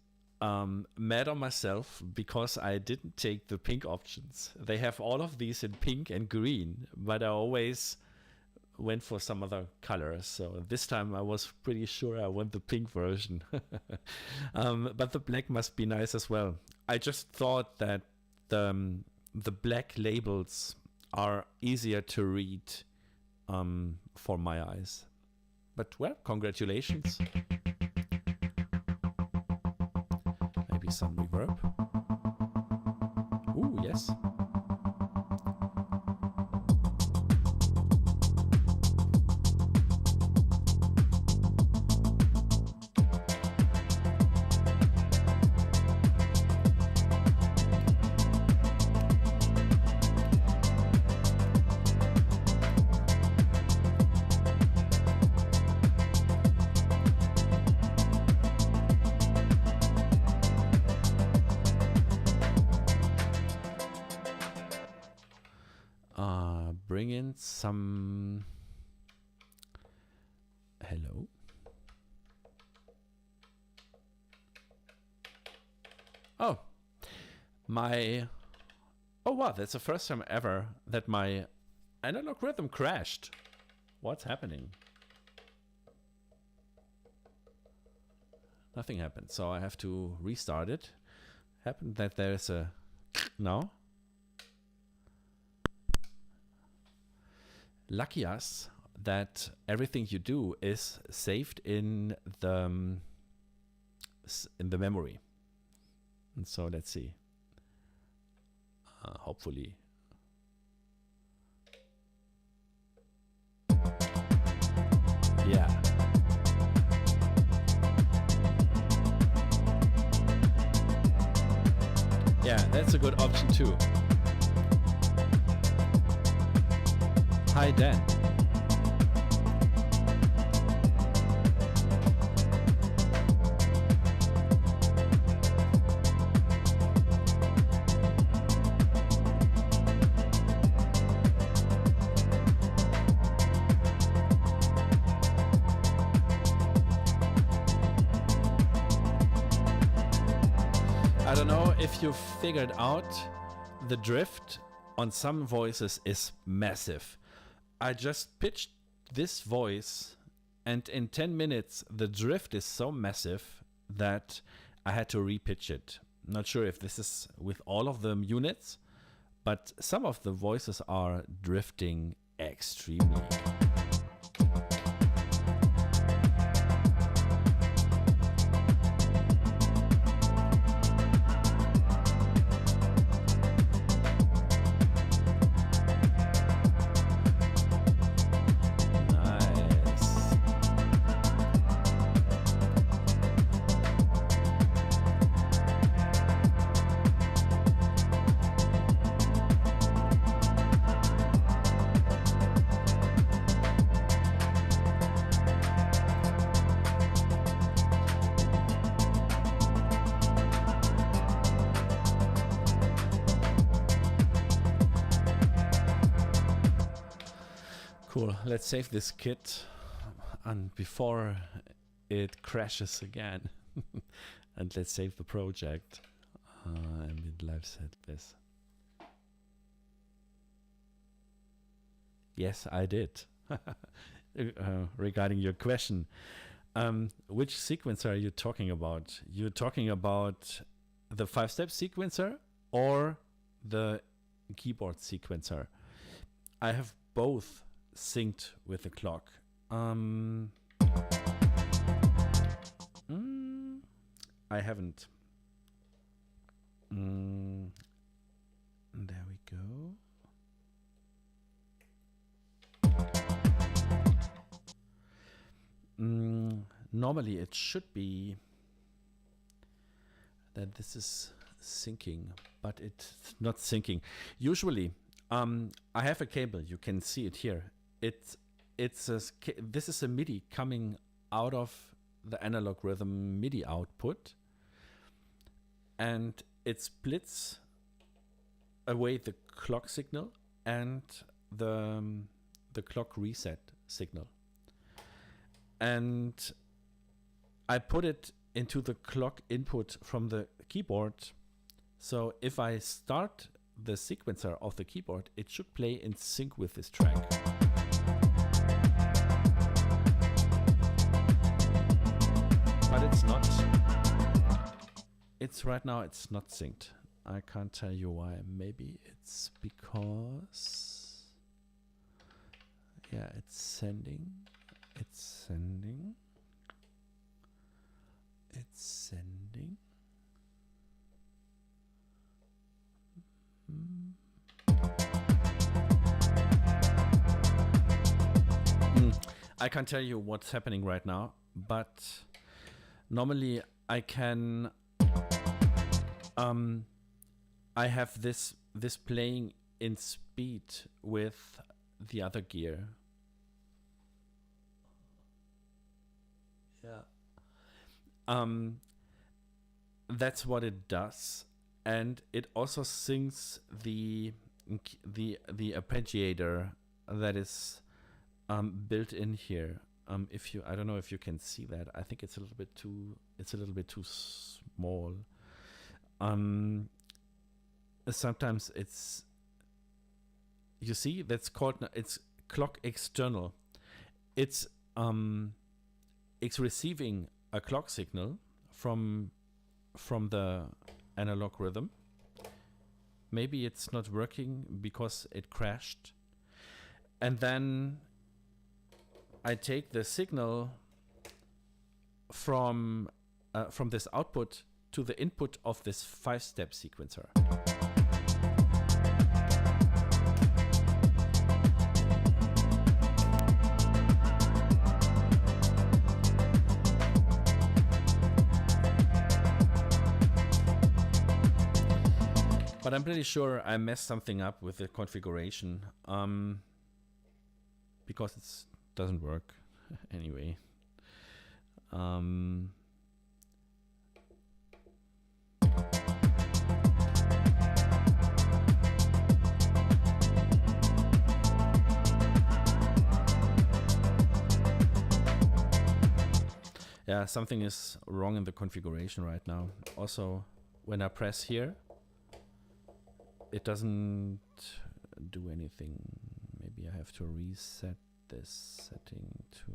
mad on myself because I didn't take the pink options. They have all of these in pink and green, but I always went for some other colors. So this time I was pretty sure I want the pink version. But the black must be nice as well. I just thought that the black labels are easier to read for my eyes. But well, congratulations. Maybe some reverb. Ooh, yes. Bring in some... Hello? Oh, my... Oh wow, that's the first time ever that my analog rhythm crashed. What's happening? Nothing happened, so I have to restart it. Happened that there's a... No? Lucky us that everything you do is saved in the memory. And so let's see. Hopefully. Yeah. Yeah, that's a good option too. Hi, Dan. I don't know if you figured out the drift on some voices is massive. I just pitched this voice and in 10 minutes the drift is so massive that I had to repitch it. Not sure if this is with all of the units, but some of the voices are drifting extremely. Cool, let's save this kit and before it crashes again. And let's save the project. Ambient live set this. Yes, I did. Regarding your question, which sequencer are you talking about? You're talking about the 5-step sequencer or the keyboard sequencer? I have both synced with the clock. I haven't. There we go. Normally it should be that this is syncing, but it's not syncing. Usually, I have a cable. You can see it here. This is a MIDI coming out of the analog rhythm MIDI output, and it splits away the clock signal and the clock reset signal, and I put it into the clock input from the keyboard. So if I start the sequencer of the keyboard, it should play in sync with this track. But it's not. It's right now it's not synced. I can't tell you why. Maybe it's because, yeah, it's sending. It's sending. It's sending. I can't tell you what's happening right now, but normally I can I have this playing in speed with the other gear. Yeah. That's what it does, and it also syncs the arpeggiator that is built in here. I don't know if you can see that. I think it's a little bit too small. Sometimes you see, that's called, it's clock external. It's receiving a clock signal from the analog rhythm. Maybe it's not working because it crashed, and then I take the signal from this output to the input of this 5-step sequencer. But I'm pretty sure I messed something up with the configuration, because it doesn't work anyway. Yeah, something is wrong in the configuration right now. Also, when I press here, it doesn't do anything. Maybe I have to reset this setting to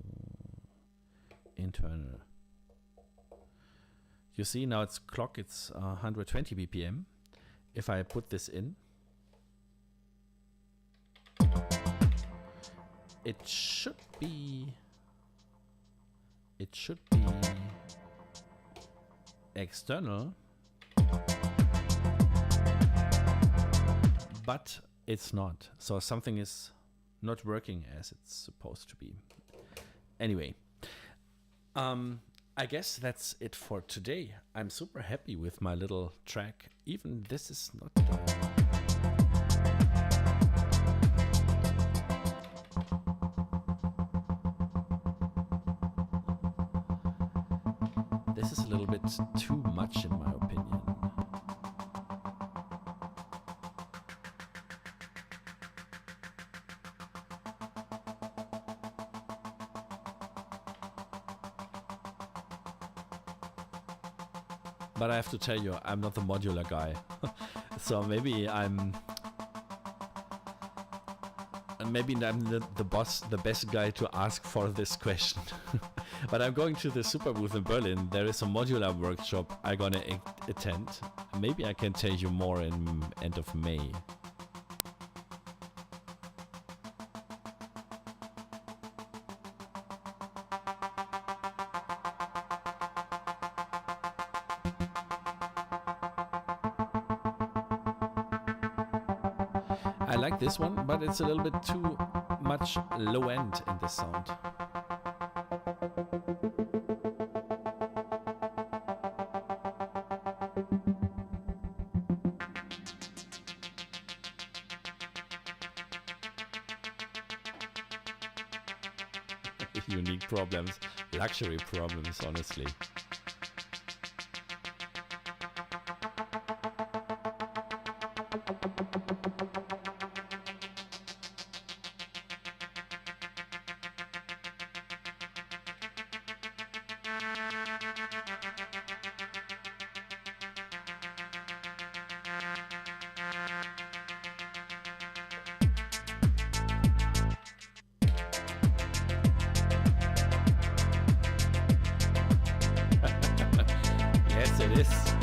internal. You see now it's clock, it's 120 BPM. If I put this in, it should be external, but it's not. So something is not working as it's supposed to be. Anyway, I guess that's it for today. I'm super happy with my little track. Even this is not this is a little bit too much in my opinion. But I have to tell you, I'm not the modular guy. So maybe I'm the best guy to ask for this question. But I'm going to the Super booth in Berlin. There is a modular workshop I'm gonna attend. Maybe I can tell you more in end of May. I like this one, but it's a little bit too much low end in this sound. unique problems, luxury problems, honestly. Yes, it is.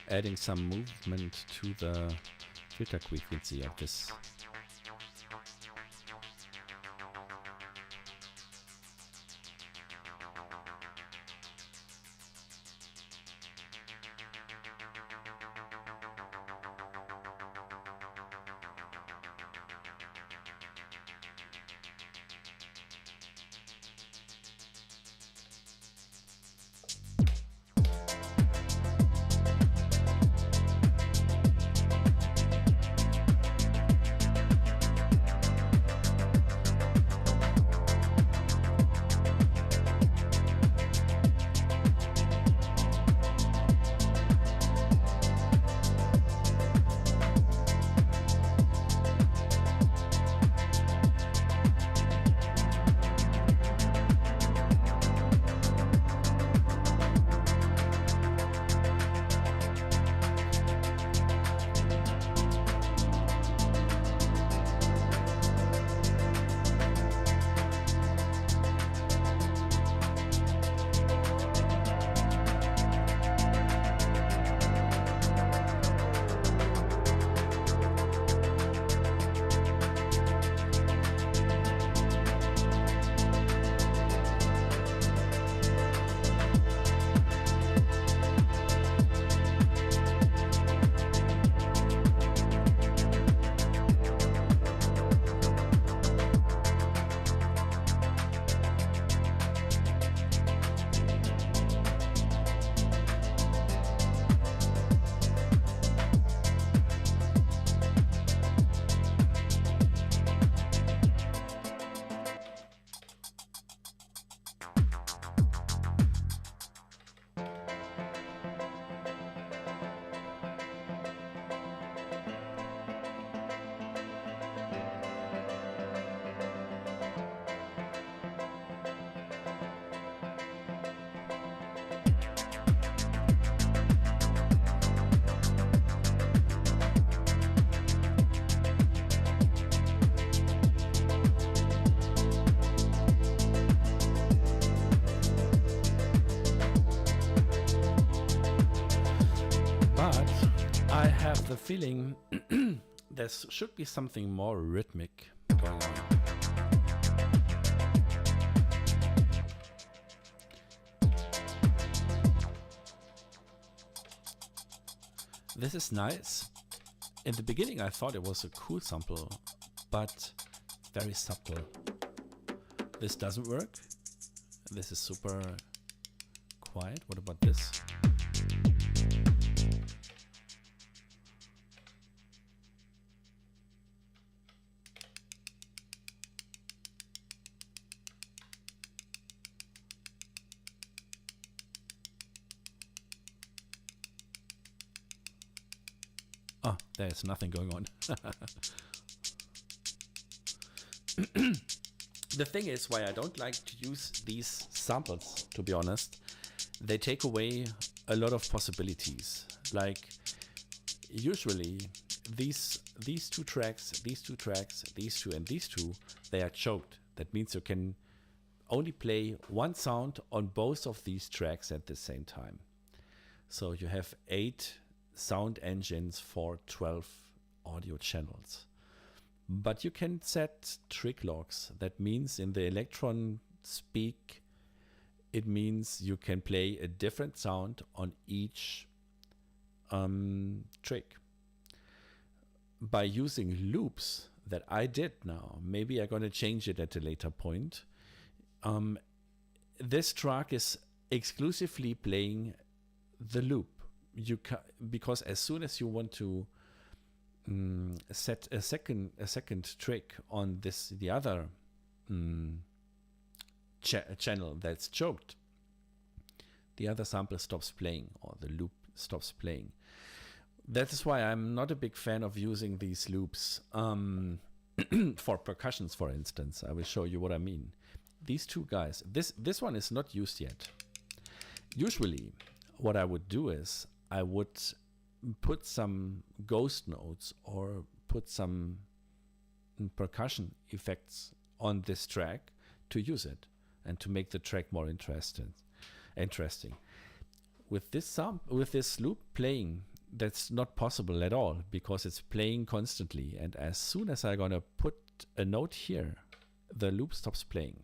Adding some movement to the filter frequency of this. The feeling there should be something more rhythmic going on. This is nice. In the beginning I thought it was a cool sample, but very subtle. This doesn't work. This is super quiet. What about this? Oh, there's nothing going on. The thing is why I don't like to use these samples, to be honest. They take away a lot of possibilities. Like usually these two tracks, these two, and these two, they are choked. That means you can only play one sound on both of these tracks at the same time. So you have 8 sound engines for 12 audio channels. But you can set trick logs. That means in the Elektron speak, it means you can play a different sound on each trick. By using loops that I did now, maybe I'm going to change it at a later point. This track is exclusively playing the loop. Because as soon as you want to set a second trick on the other channel that's choked, the other sample stops playing, or the loop stops playing. That is why I'm not a big fan of using these loops for percussions, for instance. I will show you what I mean. These two guys, this one is not used yet. Usually what I would do is I would put some ghost notes or put some percussion effects on this track to use it and to make the track more interesting. With this loop playing, that's not possible at all because it's playing constantly. And as soon as I'm gonna put a note here, the loop stops playing.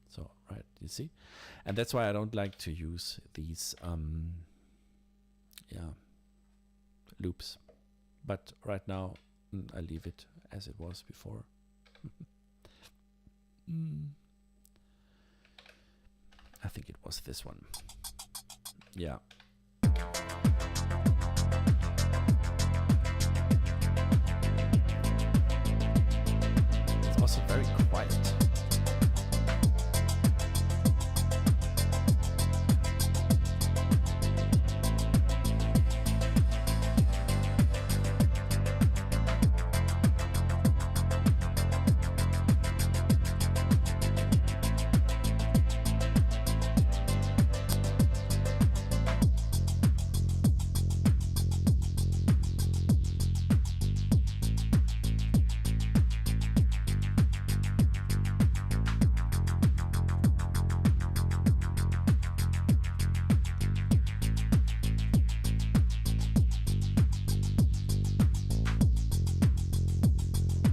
So, right, you see? And that's why I don't like to use these loops. But right now, I leave it as it was before. I think it was this one. Yeah. It's also very quiet.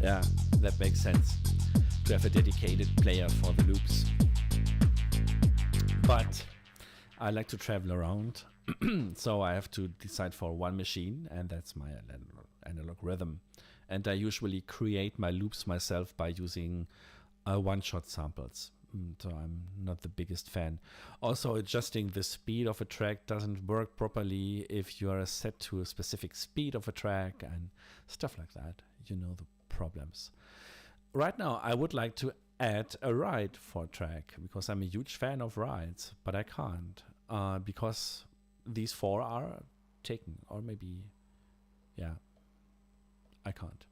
Yeah, that makes sense to have a dedicated player for the loops. But I like to travel around, so I have to decide for one machine, and that's my analog rhythm. And I usually create my loops myself by using one-shot samples. So I'm not the biggest fan. Also, adjusting the speed of a track doesn't work properly if you are set to a specific speed of a track and stuff like that. You know the problems. Right now, I would like to add a ride for a track because I'm a huge fan of rides, but I can't because these 4 are taken, or maybe, yeah, I can't.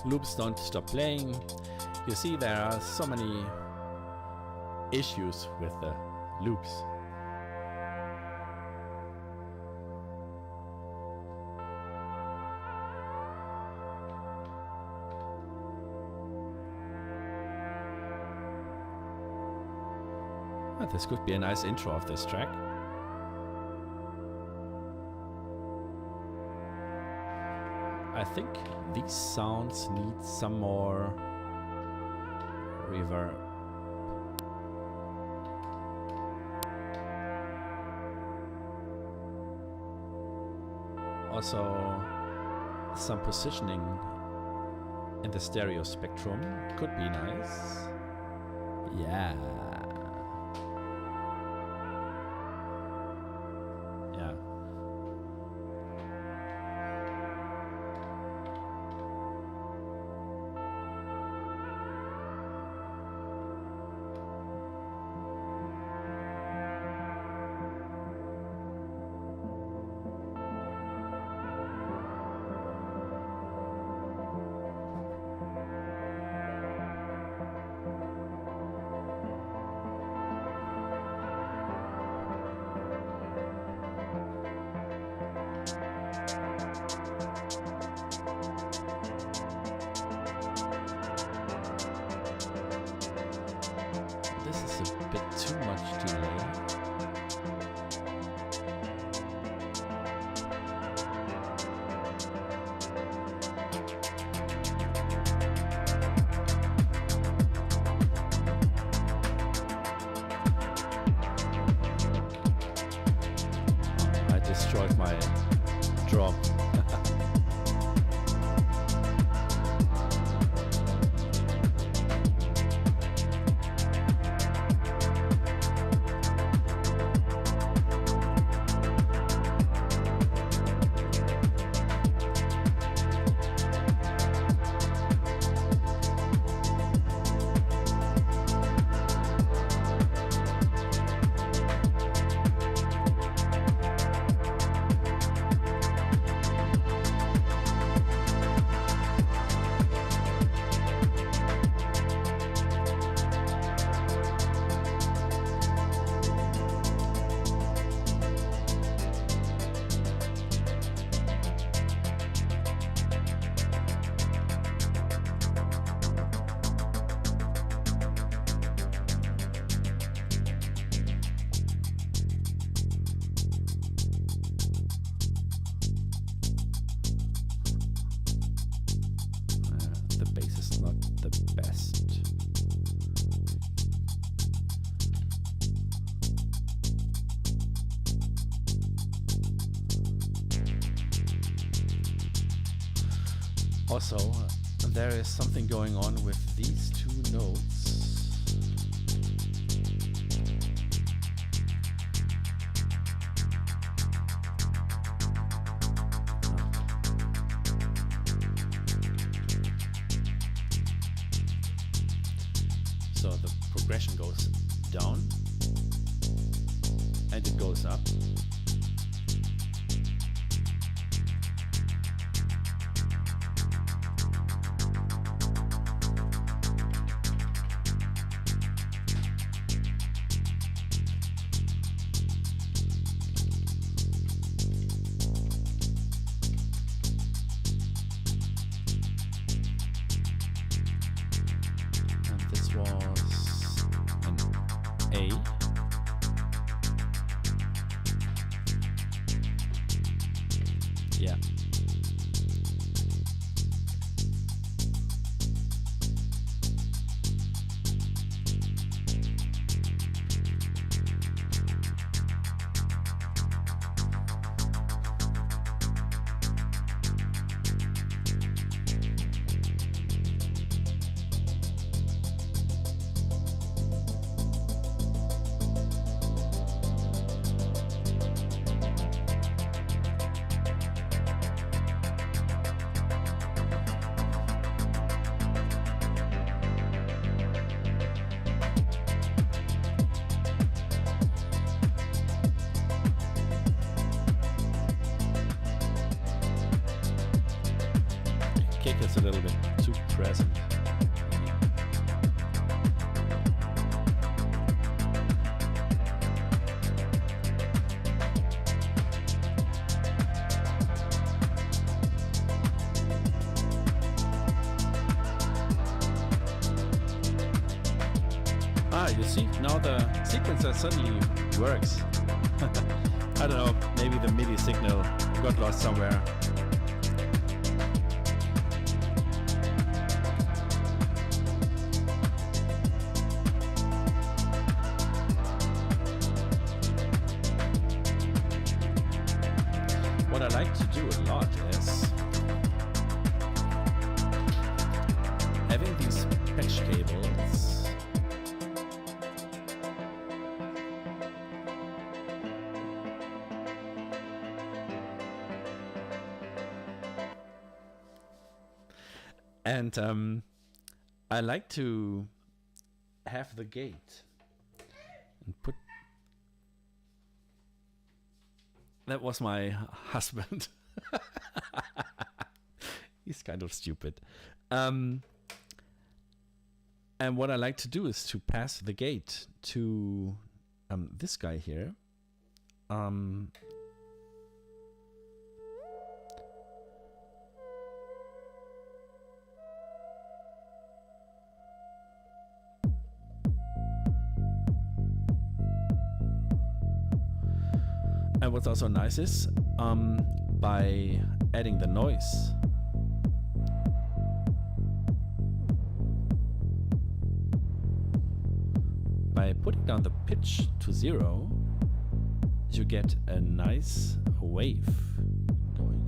Loops don't stop playing. You see, there are so many issues with the loops. this could be a nice intro of this track. I think these sounds need some more reverb. Also, some positioning in the stereo spectrum could be nice. Yeah. Yeah. My drop. Also, there is something going on with these two notes. So the progression goes down and it goes up. It's a little bit too present. Ah, you see, now the sequencer suddenly works. I don't know, maybe the MIDI signal got lost somewhere. What I like to do a lot is having these patch cables and I like to have the gate and put. That was my husband. He's kind of stupid. And what I like to do is to pass the gate to this guy here. And what's also nice is by adding the noise, by putting down the pitch to 0, you get a nice wave going.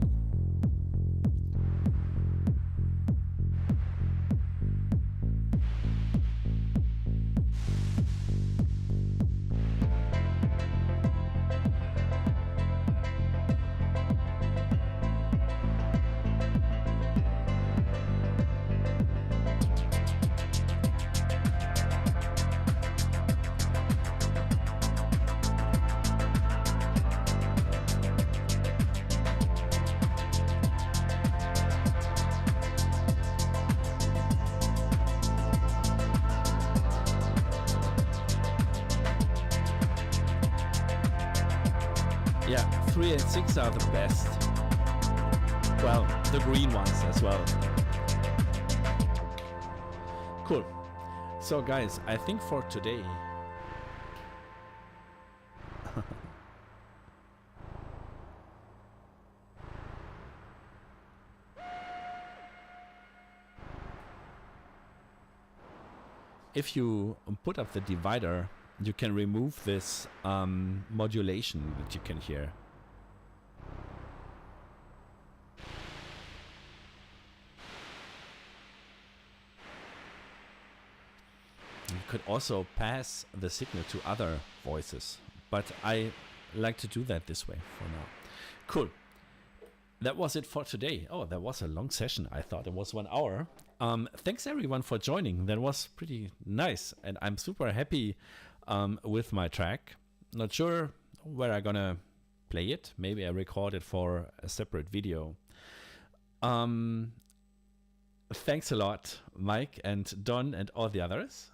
Yeah, 3 and 6 are the best. Well, the green ones as well. Cool. So guys, I think for today if you put up the divider, you can remove this modulation that you can hear. You could also pass the signal to other voices, but I like to do that this way for now. Cool. That was it for today. Oh, that was a long session. I thought it was 1 hour. Thanks everyone for joining. That was pretty nice, and I'm super happy with my track. Not sure where I'm gonna play it. Maybe I record it for a separate video. Thanks a lot, Mike and Don and all the others.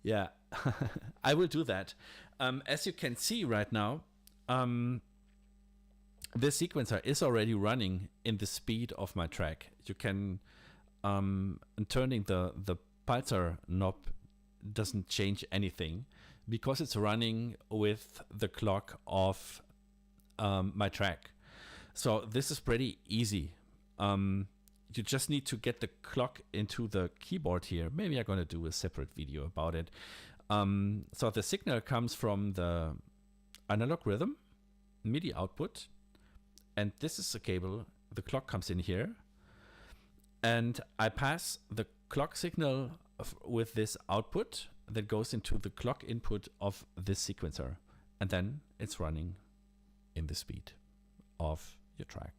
Yeah, I will do that. As you can see right now, this sequencer is already running in the speed of my track. You can, turning the pulsar knob doesn't change anything because it's running with the clock of my track. So this is pretty easy. You just need to get the clock into the keyboard here. Maybe I'm gonna do a separate video about it. So the signal comes from the analog rhythm MIDI output, and this is the cable. The clock comes in here, and I pass the clock signal with this output that goes into the clock input of this sequencer, and then it's running in the speed of your track.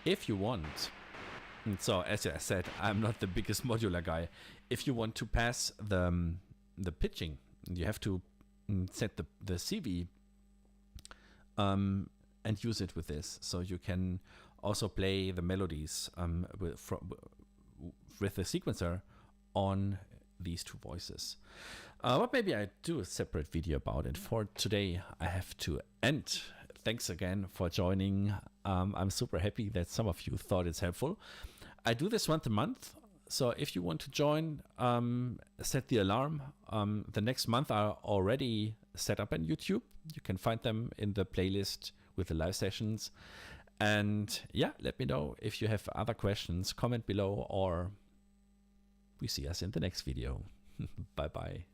If you want, and so as I said, I'm not the biggest modular guy. If you want to pass the pitching, you have to set the CV and use it with this. So you can also play the melodies with the sequencer on these two voices. But maybe I do a separate video about it. For today, I have to end. Thanks again for joining. I'm super happy that some of you thought it's helpful. I do this once a month. So if you want to join, set the alarm. The next month are already set up on YouTube. You can find them in the playlist with the live sessions. And yeah, let me know if you have other questions, comment below, or we see us in the next video. Bye-bye.